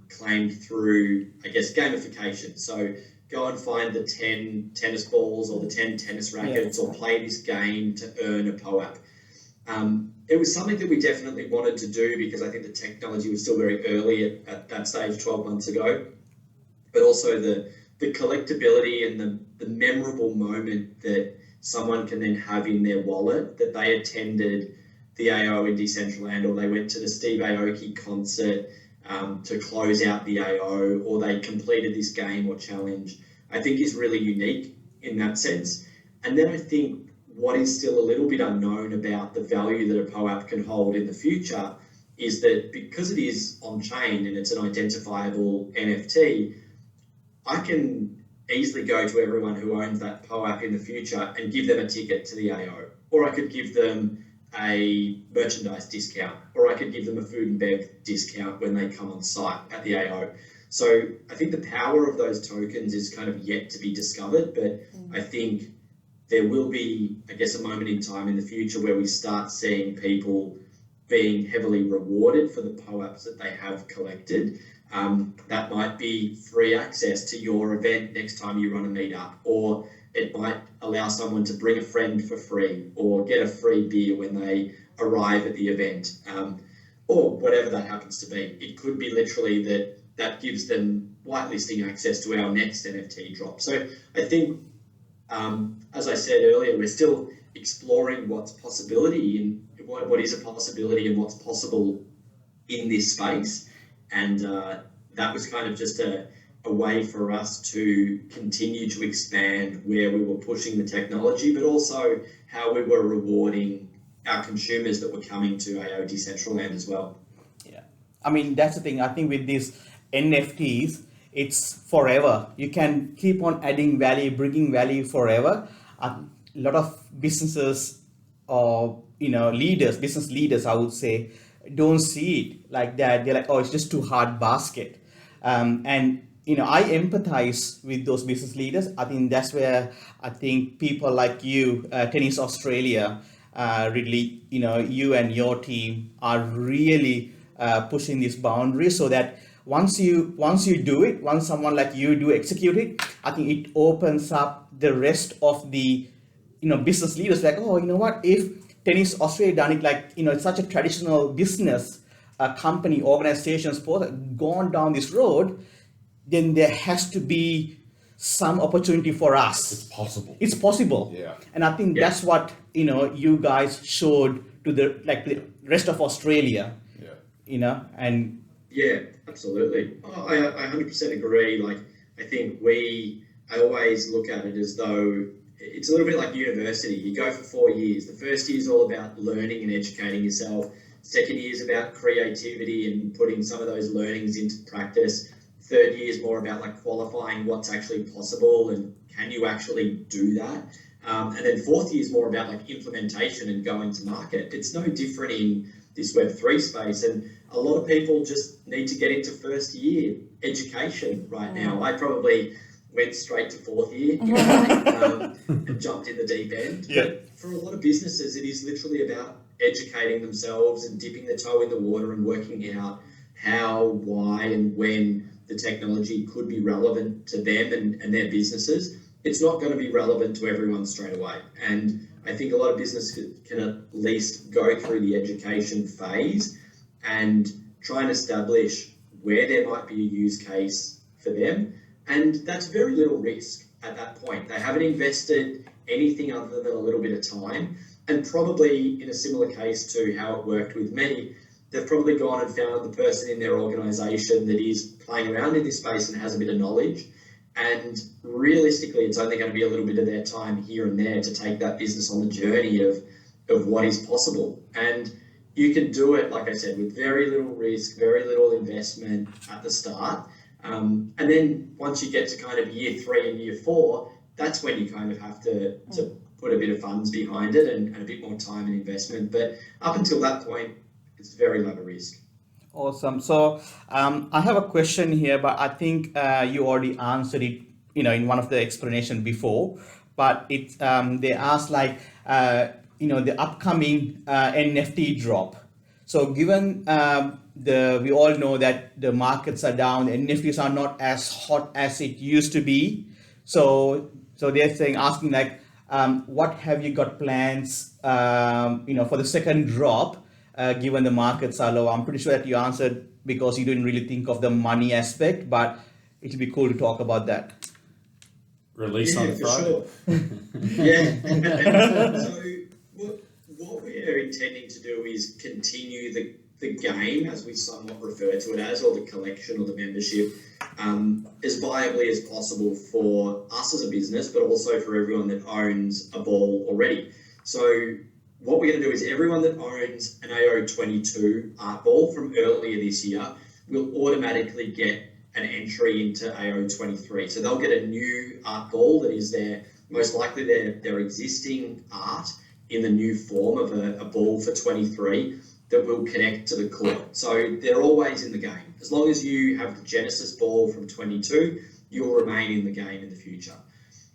claimed through, I guess, gamification. So go and find the 10 tennis balls or the 10 tennis rackets or play this game to earn a POAP. It was something that we definitely wanted to do because I think the technology was still very early at that stage 12 months ago. But also the collectability and the memorable moment that someone can then have in their wallet that they attended the AO in Decentraland, or they went to the Steve Aoki concert to close out the AO, or they completed this game or challenge, I think is really unique in that sense. And then I think what is still a little bit unknown about the value that a POAP can hold in the future is that because it is on-chain and it's an identifiable NFT, I can easily go to everyone who owns that POAP in the future and give them a ticket to the AO, or I could give them a merchandise discount, or I could give them a food and bev discount when they come on site at the AO. So I think the power of those tokens is kind of yet to be discovered, but I think there will be, I guess, a moment in time in the future where we start seeing people being heavily rewarded for the POAPs that they have collected. That might be free access to your event next time you run a meetup, or it might allow someone to bring a friend for free or get a free beer when they arrive at the event, or whatever that happens to be. It could be literally that gives them whitelisting access to our next NFT drop. So I think As I said earlier, we're still exploring what's possibility and what is a possibility and what's possible in this space. And that was kind of just a way for us to continue to expand where we were pushing the technology, but also how we were rewarding our consumers that were coming to AO Decentraland as well. Yeah, I mean, that's the thing. I think with these NFTs, it's forever. You can keep on adding value, bringing value forever. A lot of businesses or business leaders, I would say, don't see it like that. They're like, oh, it's just too hard basket. And I empathize with those business leaders. I think that's where I think people like you, Tennis Australia, Ridley, you and your team are really pushing this boundary, so that once you do it, once someone like you do execute it, I think it opens up the rest of the business leaders, like, oh, you know what, if Tennis Australia done it, like, it's such a traditional business company, organizations gone down this road, then there has to be some opportunity for us. It's possible. It's possible. Yeah. And I think that's what you guys showed to the rest of Australia. Yeah. And yeah, absolutely. I 100% agree. Like, I think I always look at it as though it's a little bit like university. You go for 4 years. The first year is all about learning and educating yourself. Second year is about creativity and putting some of those learnings into practice. Third year is more about like qualifying what's actually possible and can you actually do that. And then fourth year is more about like implementation and going to market. It's no different in this Web3 space. And a lot of people just need to get into first year education right now. I probably went straight to fourth year and jumped in the deep end. Yeah. But for a lot of businesses, it is literally about educating themselves and dipping their toe in the water and working out how, why, and when the technology could be relevant to them and their businesses. It's not going to be relevant to everyone straight away. And I think a lot of businesses can at least go through the education phase and try and establish where there might be a use case for them. And that's very little risk at that point. They haven't invested anything other than a little bit of time. And probably in a similar case to how it worked with me, they've probably gone and found the person in their organisation that is playing around in this space and has a bit of knowledge. And realistically, it's only going to be a little bit of their time here and there to take that business on the journey of what is possible. And you can do it, like I said, with very little risk, very little investment at the start. And then once you get to kind of year 3 and year 4, that's when you kind of have to put a bit of funds behind it and a bit more time and investment. But up until that point, it's very low risk. Awesome. So I have a question here, but I think you already answered it, in one of the explanation before. But it's they asked like, the upcoming NFT drop. So given we all know that the markets are down, NFTs are not as hot as it used to be. So they're asking like, what have you got plans, for the second drop? Given the markets are low? I'm pretty sure that you answered because you didn't really think of the money aspect, but it'd be cool to talk about that. Release on Friday. Sure. Yeah. So what we're intending to do is continue the game, as we somewhat refer to it as, or the collection or the membership, as viably as possible for us as a business, but also for everyone that owns a ball already. So what we're going to do is everyone that owns an AO22 art ball from earlier this year will automatically get an entry into AO23. So they'll get a new art ball that is most likely their existing art in the new form of a ball for 23 that will connect to the court. So they're always in the game. As long as you have the Genesis ball from 22, you'll remain in the game in the future.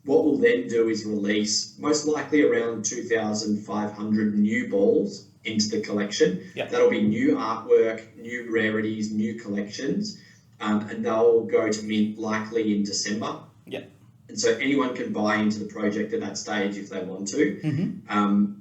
What we'll then do is release most likely around 2,500 new balls into the collection. Yep. That'll be new artwork, new rarities, new collections, and they'll go to mint likely in December. Yeah. And so anyone can buy into the project at that stage if they want to. Mm-hmm.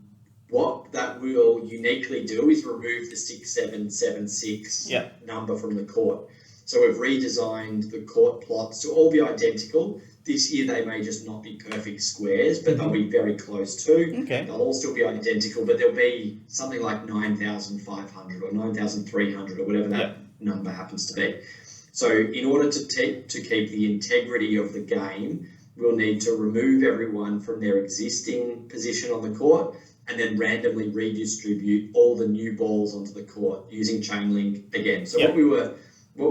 What that will uniquely do is remove the 6776 Yeah. number from the court. So we've redesigned the court plots to all be identical. This year they may just not be perfect squares, but they'll be very close to. Okay. They'll all still be identical, but there'll be something like 9,500 or 9,300 or whatever that number happens to be. So in order to keep the integrity of the game, we'll need to remove everyone from their existing position on the court and then randomly redistribute all the new balls onto the court using Chainlink again. So what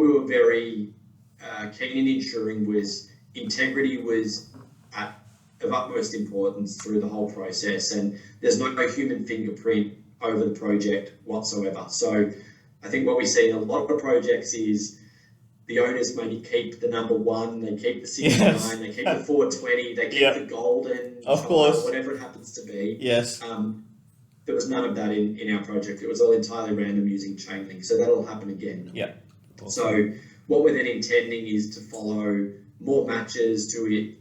we were very keen in ensuring was integrity was of utmost importance through the whole process, and there's no human fingerprint over the project whatsoever. So I think what we see in a lot of projects is the owners maybe keep the number 1, they keep the 69, they keep the 420, they keep the golden, of course, whatever it happens to be. Yes. There was none of that in our project. It was all entirely random using Chainlink. So that'll happen again. Yeah. Awesome. So what we're then intending is to follow more matches, to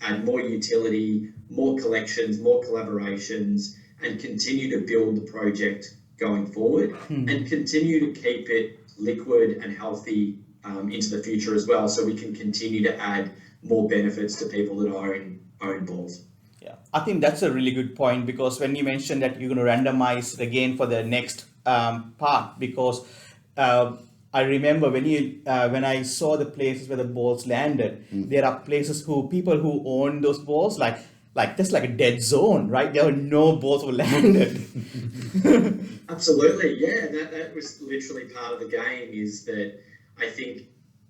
add more utility, more collections, more collaborations, and continue to build the project going forward and continue to keep it liquid and healthy into the future as well, so we can continue to add more benefits to people that own balls. Yeah, I think that's a really good point, because when you mentioned that you're going to randomize it again for the next part, because I remember when I saw the places where the balls landed, there are places people who own those balls, like just like a dead zone, right? There were no balls were landed. Absolutely, yeah. That was literally part of the game, is that I think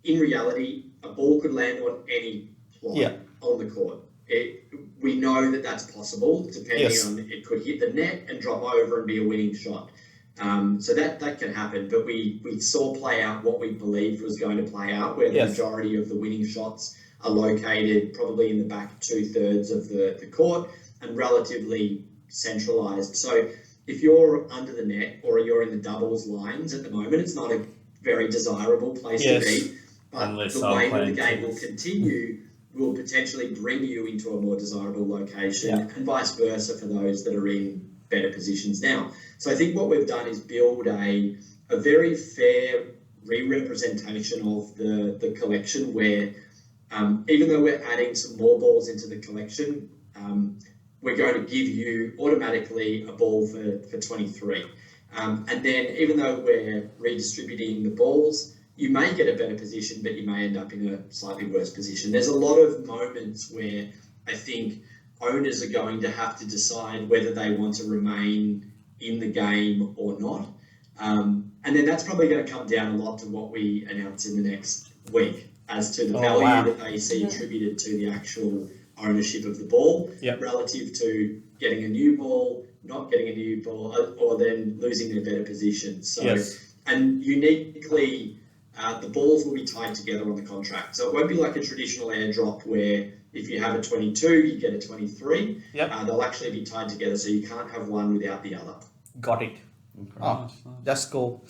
in reality, a ball could land on any plot on the court. We know that that's possible, depending on, it could hit the net and drop over and be a winning shot. So that can happen, but we saw play out what we believed was going to play out, where the majority of the winning shots are located probably in the back 2/3 of the court and relatively centralized. So if you're under the net or you're in the doubles lines at the moment, it's not a very desirable place to be, but the way that the game will continue will potentially bring you into a more desirable location, and vice versa for those that are in better positions now. So I think what we've done is build a very fair re-representation of the collection, where even though we're adding some more balls into the collection, we're going to give you automatically a ball for 23. And then even though we're redistributing the balls, you may get a better position, but you may end up in a slightly worse position. There's a lot of moments where I think owners are going to have to decide whether they want to remain in the game or not. And then that's probably going to come down a lot to what we announce in the next week as to the value that they see attributed to the actual ownership of the ball relative to getting a new ball, not getting a new ball, or then losing their better position. So, and uniquely, the balls will be tied together on the contract. So it won't be like a traditional airdrop where if you have a 22, you get a 23. They'll actually be tied together, so you can't have one without the other. Got it. That's cool.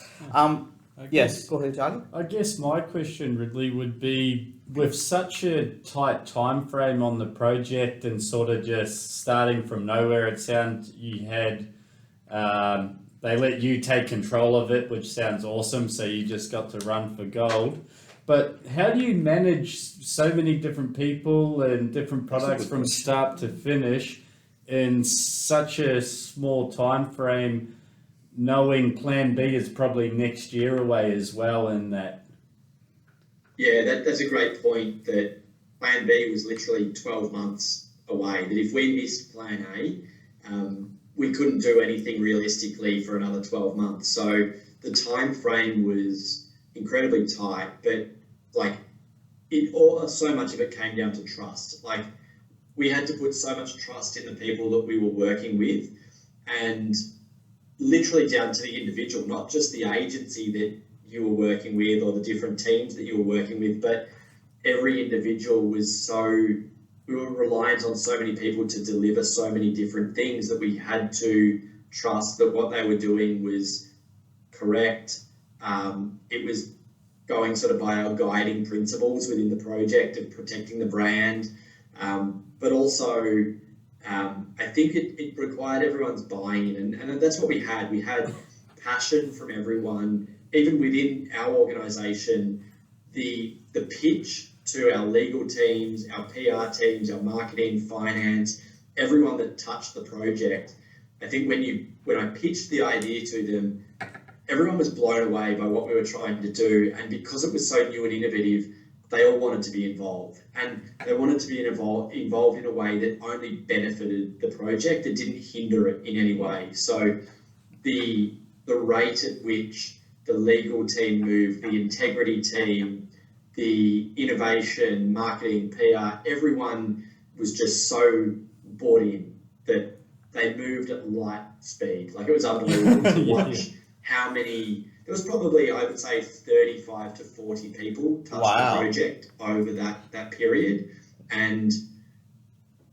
Yes, go ahead, Charlie. I guess my question, Ridley, would be, with such a tight time frame on the project and sort of just starting from nowhere, it sounds you had they let you take control of it, which sounds awesome, so you just got to run for gold. But how do you manage so many different people and different products from start to finish in such a small time frame, knowing Plan B is probably next year away as well in that? Yeah, that's a great point, that Plan B was literally 12 months away, that if we missed Plan A, we couldn't do anything realistically for another 12 months. So the time frame was incredibly tight, but so much of it came down to trust. Like, we had to put so much trust in the people that we were working with, and literally down to the individual, not just the agency that you were working with or the different teams that you were working with, but every individual was we were reliant on so many people to deliver so many different things that we had to trust that what they were doing was correct. It was going sort of by our guiding principles within the project of protecting the brand, but also I think it required everyone's buy-in, and that's what we had. We had passion from everyone. Even within our organisation, the pitch to our legal teams, our PR teams, our marketing, finance, everyone that touched the project, I think when I pitched the idea to them, everyone was blown away by what we were trying to do, and because it was so new and innovative, they all wanted to be involved, and they wanted to be involved in a way that only benefited the project and didn't hinder it in any way. So the rate at which the legal team moved, the integrity team, the innovation, marketing, PR, everyone was just so bought in that they moved at light speed. Like, it was unbelievable to watch how many. There was probably, I would say, 35 to 40 people touched the project over that period. And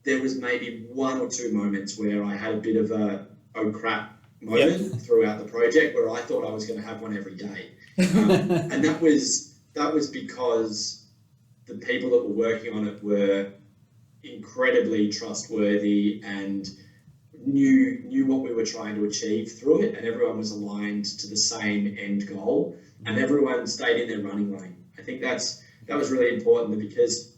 there was maybe one or two moments where I had a bit of a oh crap moment throughout the project where I thought I was going to have one every day. And that was because the people that were working on it were incredibly trustworthy and knew what we were trying to achieve through it, and everyone was aligned to the same end goal, and everyone stayed in their running lane. I think that was really important, because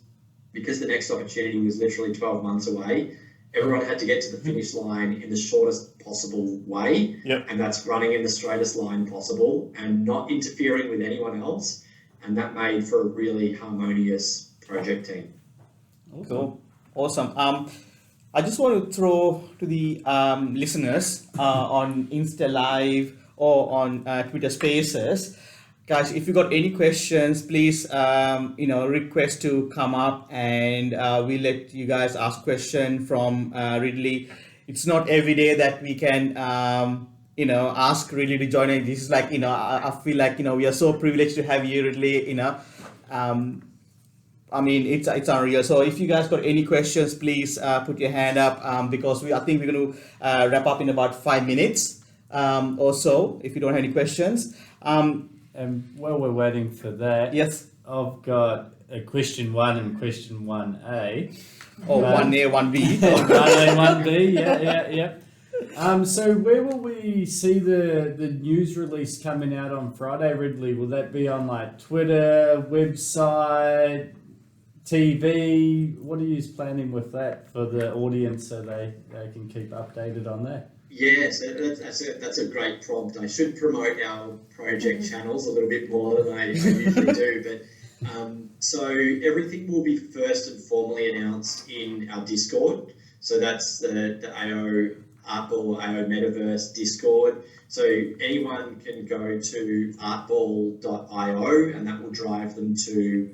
the next opportunity was literally 12 months away. Everyone had to get to the finish line in the shortest possible way, and that's running in the straightest line possible and not interfering with anyone else, and that made for a really harmonious project team. Cool. Awesome. I just want to throw to the listeners on Insta Live or on Twitter Spaces, guys, if you got any questions, please request to come up, and we'll let you guys ask question from Ridley. It's not every day that we can ask Ridley to join in. This is like, I feel like we are so privileged to have you, Ridley. I mean, it's unreal. So if you guys got any questions, please put your hand up, because I think we're going to wrap up in about 5 minutes or so, if you don't have any questions. And while we're waiting for that, yes, I've got a question 1 and question 1A. Oh, 1A, 1B. 1A, 1B, yeah. So where will we see the news release coming out on Friday, Ridley? Will that be on like Twitter, website, TV? What are you planning with that for the audience so they can keep updated on that? Yes, that's a great prompt. I should promote our project channels a little bit more than I usually do. But so everything will be first and formally announced in our Discord. So that's the AO Artball, AO Metaverse Discord. So anyone can go to artball.io, and that will drive them to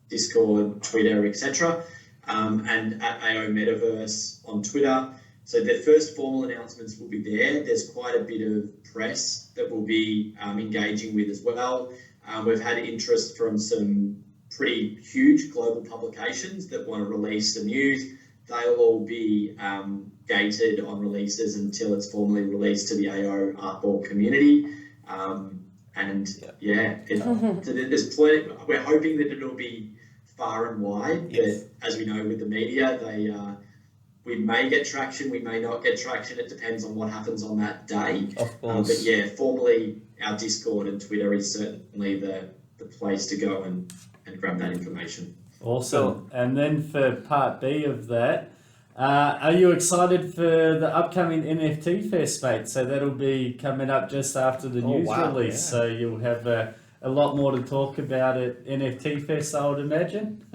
Discord, Twitter, etc. And at AO Metaverse on Twitter. So the first formal announcements will be there. There's quite a bit of press that we'll be engaging with as well. We've had interest from some pretty huge global publications that want to release the news. They'll all be gated on releases until it's formally released to the AO Artball community. There's plenty. We're hoping that it'll be far and wide, but as we know with the media, we may get traction, we may not get traction. It depends on what happens on that day. Of course. But yeah, formally, our Discord and Twitter is certainly the place to go and grab that information. Awesome. And then for part B of that, are you excited for the upcoming NFT Fest, mate? So that'll be coming up just after the news release. Yeah. So you'll have a lot more to talk about at NFT Fest, I would imagine.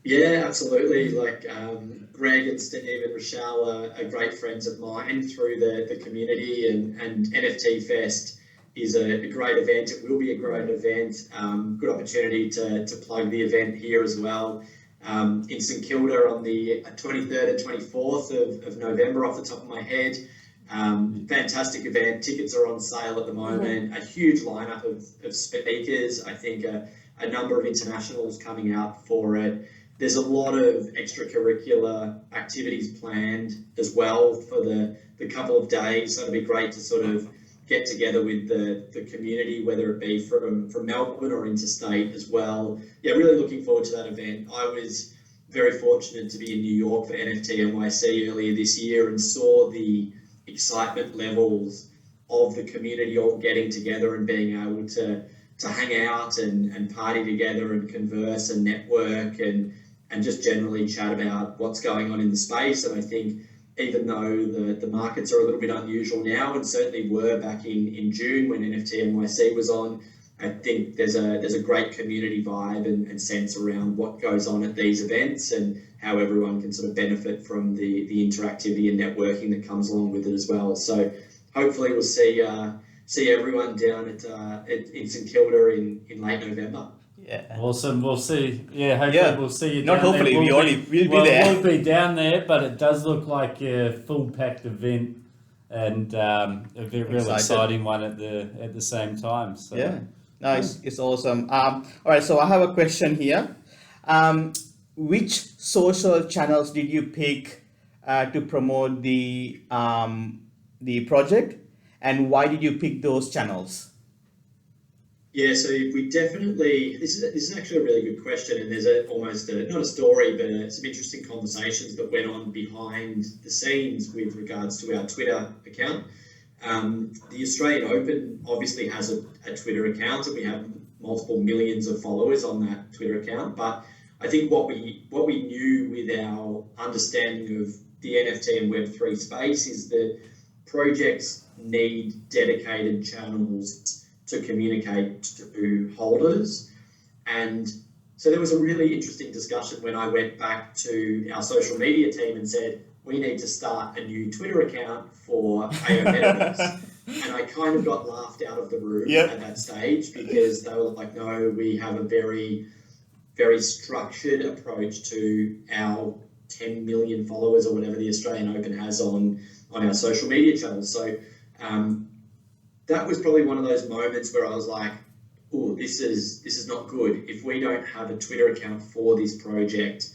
Yeah, absolutely. Like Greg and Steve and Rochelle are great friends of mine through the community, and NFT Fest is a great event. It will be a great event. Good opportunity to plug the event here as well. In St Kilda on the 23rd and 24th of November off the top of my head. Fantastic event. Tickets are on sale at the moment. A huge lineup of speakers. I think a number of internationals coming out for it. There's a lot of extracurricular activities planned as well for the couple of days. So it'll be great to sort of get together with the community, whether it be from Melbourne or interstate as well. Yeah, really looking forward to that event. I was very fortunate to be in New York for NFT NYC earlier this year and saw the excitement levels of the community all getting together and being able to to hang out and party together and converse and network and just generally chat about what's going on in the space. And I think even though the markets are a little bit unusual now, and certainly were back in June when NFT NYC was on, I think there's a great community vibe and sense around what goes on at these events and how everyone can sort of benefit from the interactivity and networking that comes along with it as well. So hopefully we'll see everyone down in St Kilda in late November. Yeah. Awesome. We'll see. Yeah, hopefully we'll see you. Not down hopefully. there. We'll be there. We'll be down there, but it does look like a full packed event and a very real exciting one at the same time. So. Yeah. No, it's awesome. All right. So I have a question here. Which social channels did you pick to promote the project, and why did you pick those channels? Yeah, so we definitely, this is actually a really good question, and there's not a story, but some interesting conversations that went on behind the scenes with regards to our Twitter account. The Australian Open obviously has a Twitter account, and we have multiple millions of followers on that Twitter account. But I think what we knew with our understanding of the NFT and Web3 space is that projects need dedicated channels to communicate to holders. And so there was a really interesting discussion when I went back to our social media team and said, we need to start a new Twitter account for AO Metaverse. And I kind of got laughed out of the room at that stage because they were like, no, we have a very, very structured approach to our 10 million followers or whatever the Australian Open has on our social media channels. So that was probably one of those moments where I was like, oh, this is not good. If we don't have a Twitter account for this project,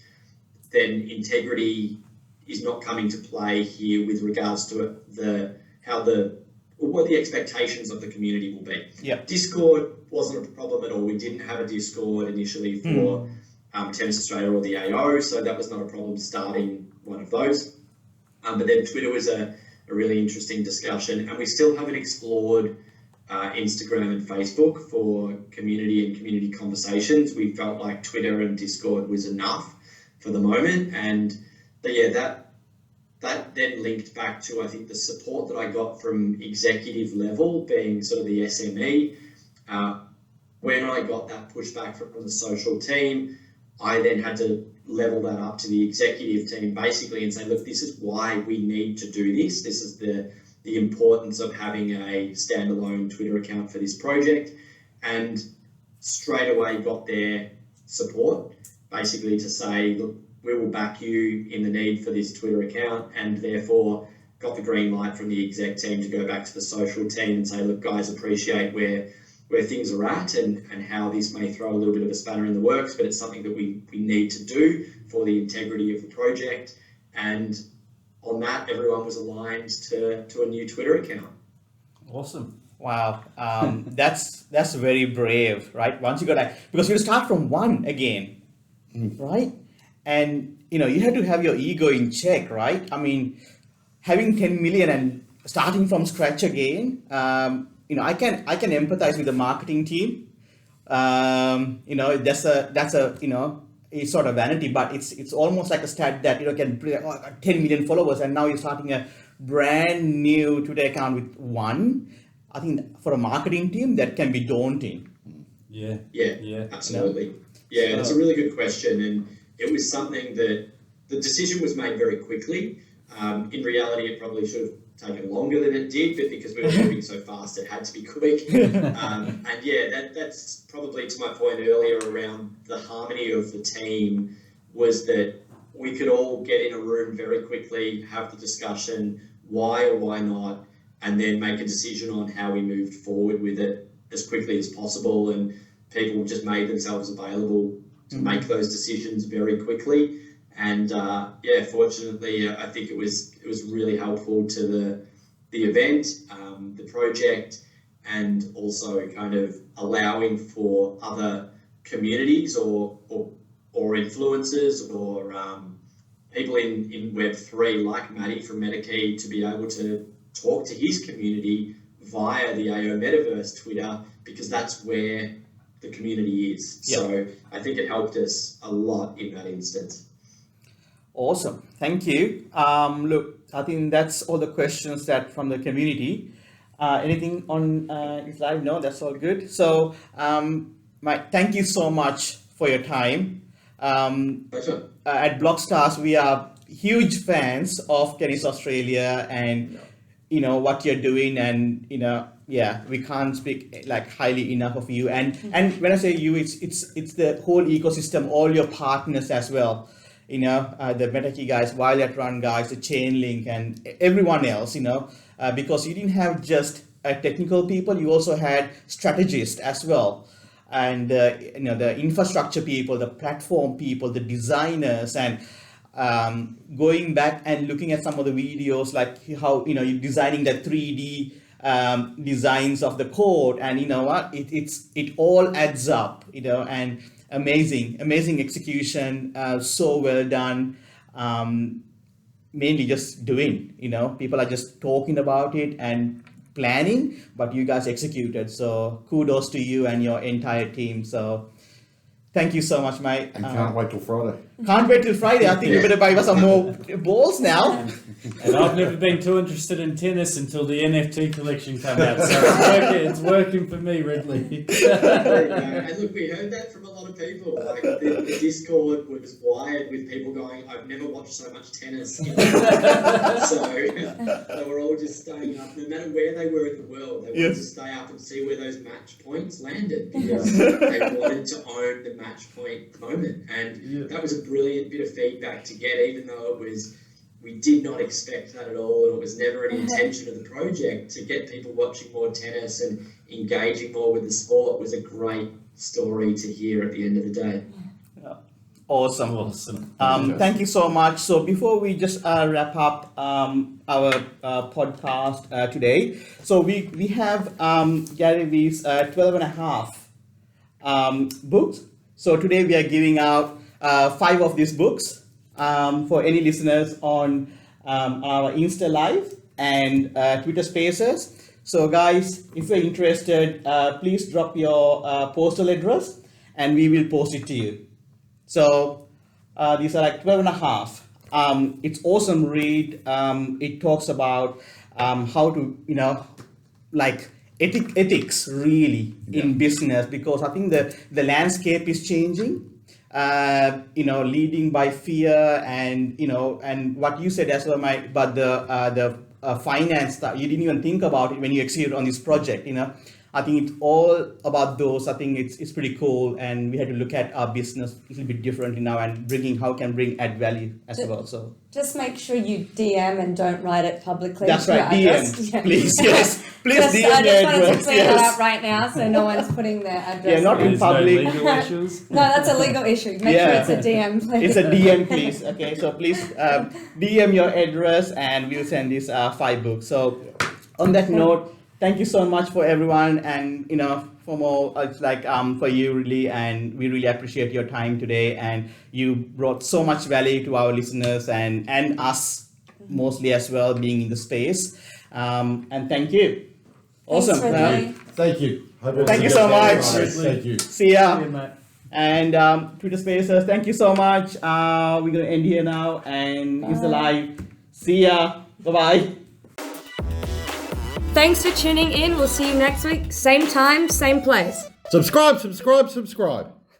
then integrity is not coming to play here with regards to what the expectations of the community will be. Yeah. Discord wasn't a problem at all. We didn't have a Discord initially for Tennis Australia or the AO, so that was not a problem starting one of those. But then Twitter was a really interesting discussion, and we still haven't explored Instagram and Facebook for community and community conversations. We felt like Twitter and Discord was enough for the moment, that then linked back to, I think, the support that I got from executive level, being sort of the SME. When I got that pushback from the social team, I then had to level that up to the executive team basically and say, look, this is why we need to do this. This is the importance of having a standalone Twitter account for this project, and straight away got their support basically to say, look, we will back you in the need for this Twitter account, and therefore got the green light from the exec team to go back to the social team and say, look, guys, appreciate where things are at and how this may throw a little bit of a spanner in the works, but it's something that we need to do for the integrity of the project. And on that, everyone was aligned to a new Twitter account. Awesome. Wow, that's very brave, right? Once you got that, because you start from one again, right? And you have to have your ego in check, right? I mean, having 10 million and starting from scratch again. I can empathize with the marketing team. That's a it's sort of vanity, but it's almost like a stat that can bring 10 million followers, and now you're starting a brand new Twitter account with one. I think for a marketing team that can be daunting. Yeah, absolutely. Yeah, it's a really good question, and it was something that the decision was made very quickly. In reality, it probably should have taken longer than it did, but because we were moving so fast, it had to be quick. And yeah, that's probably to my point earlier around the harmony of the team, was that we could all get in a room very quickly, have the discussion, why or why not, and then make a decision on how we moved forward with it as quickly as possible. And people just made themselves available to make those decisions very quickly. And fortunately, I think it was really helpful to the event, the project, and also kind of allowing for other communities or influencers or people in Web3 like Matty from MetaKey to be able to talk to his community via the AO Metaverse Twitter, because that's where the community is. Yeah. So I think it helped us a lot in that instance. Awesome. Thank you. Look, I think that's all the questions that from the community. Anything on this live? No, that's all good. So, Mike, thank you so much for your time. Pleasure. At Blockstars, we are huge fans of Tennis Australia and what you're doing, and we can't speak like highly enough of you. And when I say you, it's the whole ecosystem, all your partners as well. The MetaKey guys, Violet Run guys, the Chainlink, and everyone else. Because you didn't have just technical people, you also had strategists as well, and the infrastructure people, the platform people, the designers, and going back and looking at some of the videos, like how you're designing the 3D designs of the code, and it all adds up, and amazing execution, so well done. Mainly just doing, people are just talking about it and planning, but you guys executed. So kudos to you and your entire team. So thank you so much, mate. And can't wait till Friday. Can't wait till Friday. I think you better buy us some more balls now. And I've never been too interested in tennis until the NFT collection came out. So it's working for me, Ridley. And look, we heard that from a lot of people. Like the Discord was wired with people going, "I've never watched so much tennis." So they were all just staying up, no matter where they were in the world. They wanted to stay up and see where those match points landed, because they wanted to own the match point moment. And that was a brilliant bit of feedback to get, even though we did not expect that at all, and it was never an intention of the project to get people watching more tennis and engaging more with the sport. Was a great story to hear at the end of the day. Awesome. Thank you so much. So before we just wrap up our podcast today, so we have Gary Vee's 12 and a half books. So today we are giving out 5 of these books for any listeners on our Insta Live and Twitter Spaces. So guys, if you're interested, please drop your postal address and we will post it to you. So these are like 12 and a half. It's awesome read. It talks about how to, like ethics really in business, because I think the landscape is changing. Leading by fear, and and what you said as well, Mike, but the finance stuff, you didn't even think about it when you executed on this project. I think it's all about those. I think it's pretty cool, and we had to look at our business a little bit differently now and add value as well. So just make sure you DM and don't write it publicly. That's right, DM, please. Yes, please DM. I just wanted address, to clear that up right now, so no one's putting their address. Yeah, not in public. No legal issues. No, that's a legal issue. Make sure it's a DM, please. It's a DM, please. Okay, so please DM your address, and we'll send these 5 books. So on that note, thank you so much for everyone, and for more, it's like for you really, and we really appreciate your time today, and you brought so much value to our listeners and us mostly as well, being in the space. And thank you. Awesome. Thanks, Thank you. Thank you so much. Thank you. See ya. See you, mate. And Twitter Spaces, thank you so much. We're gonna end here now, and it's the live. See ya. Bye bye. Thanks for tuning in. We'll see you next week. Same time, same place. Subscribe.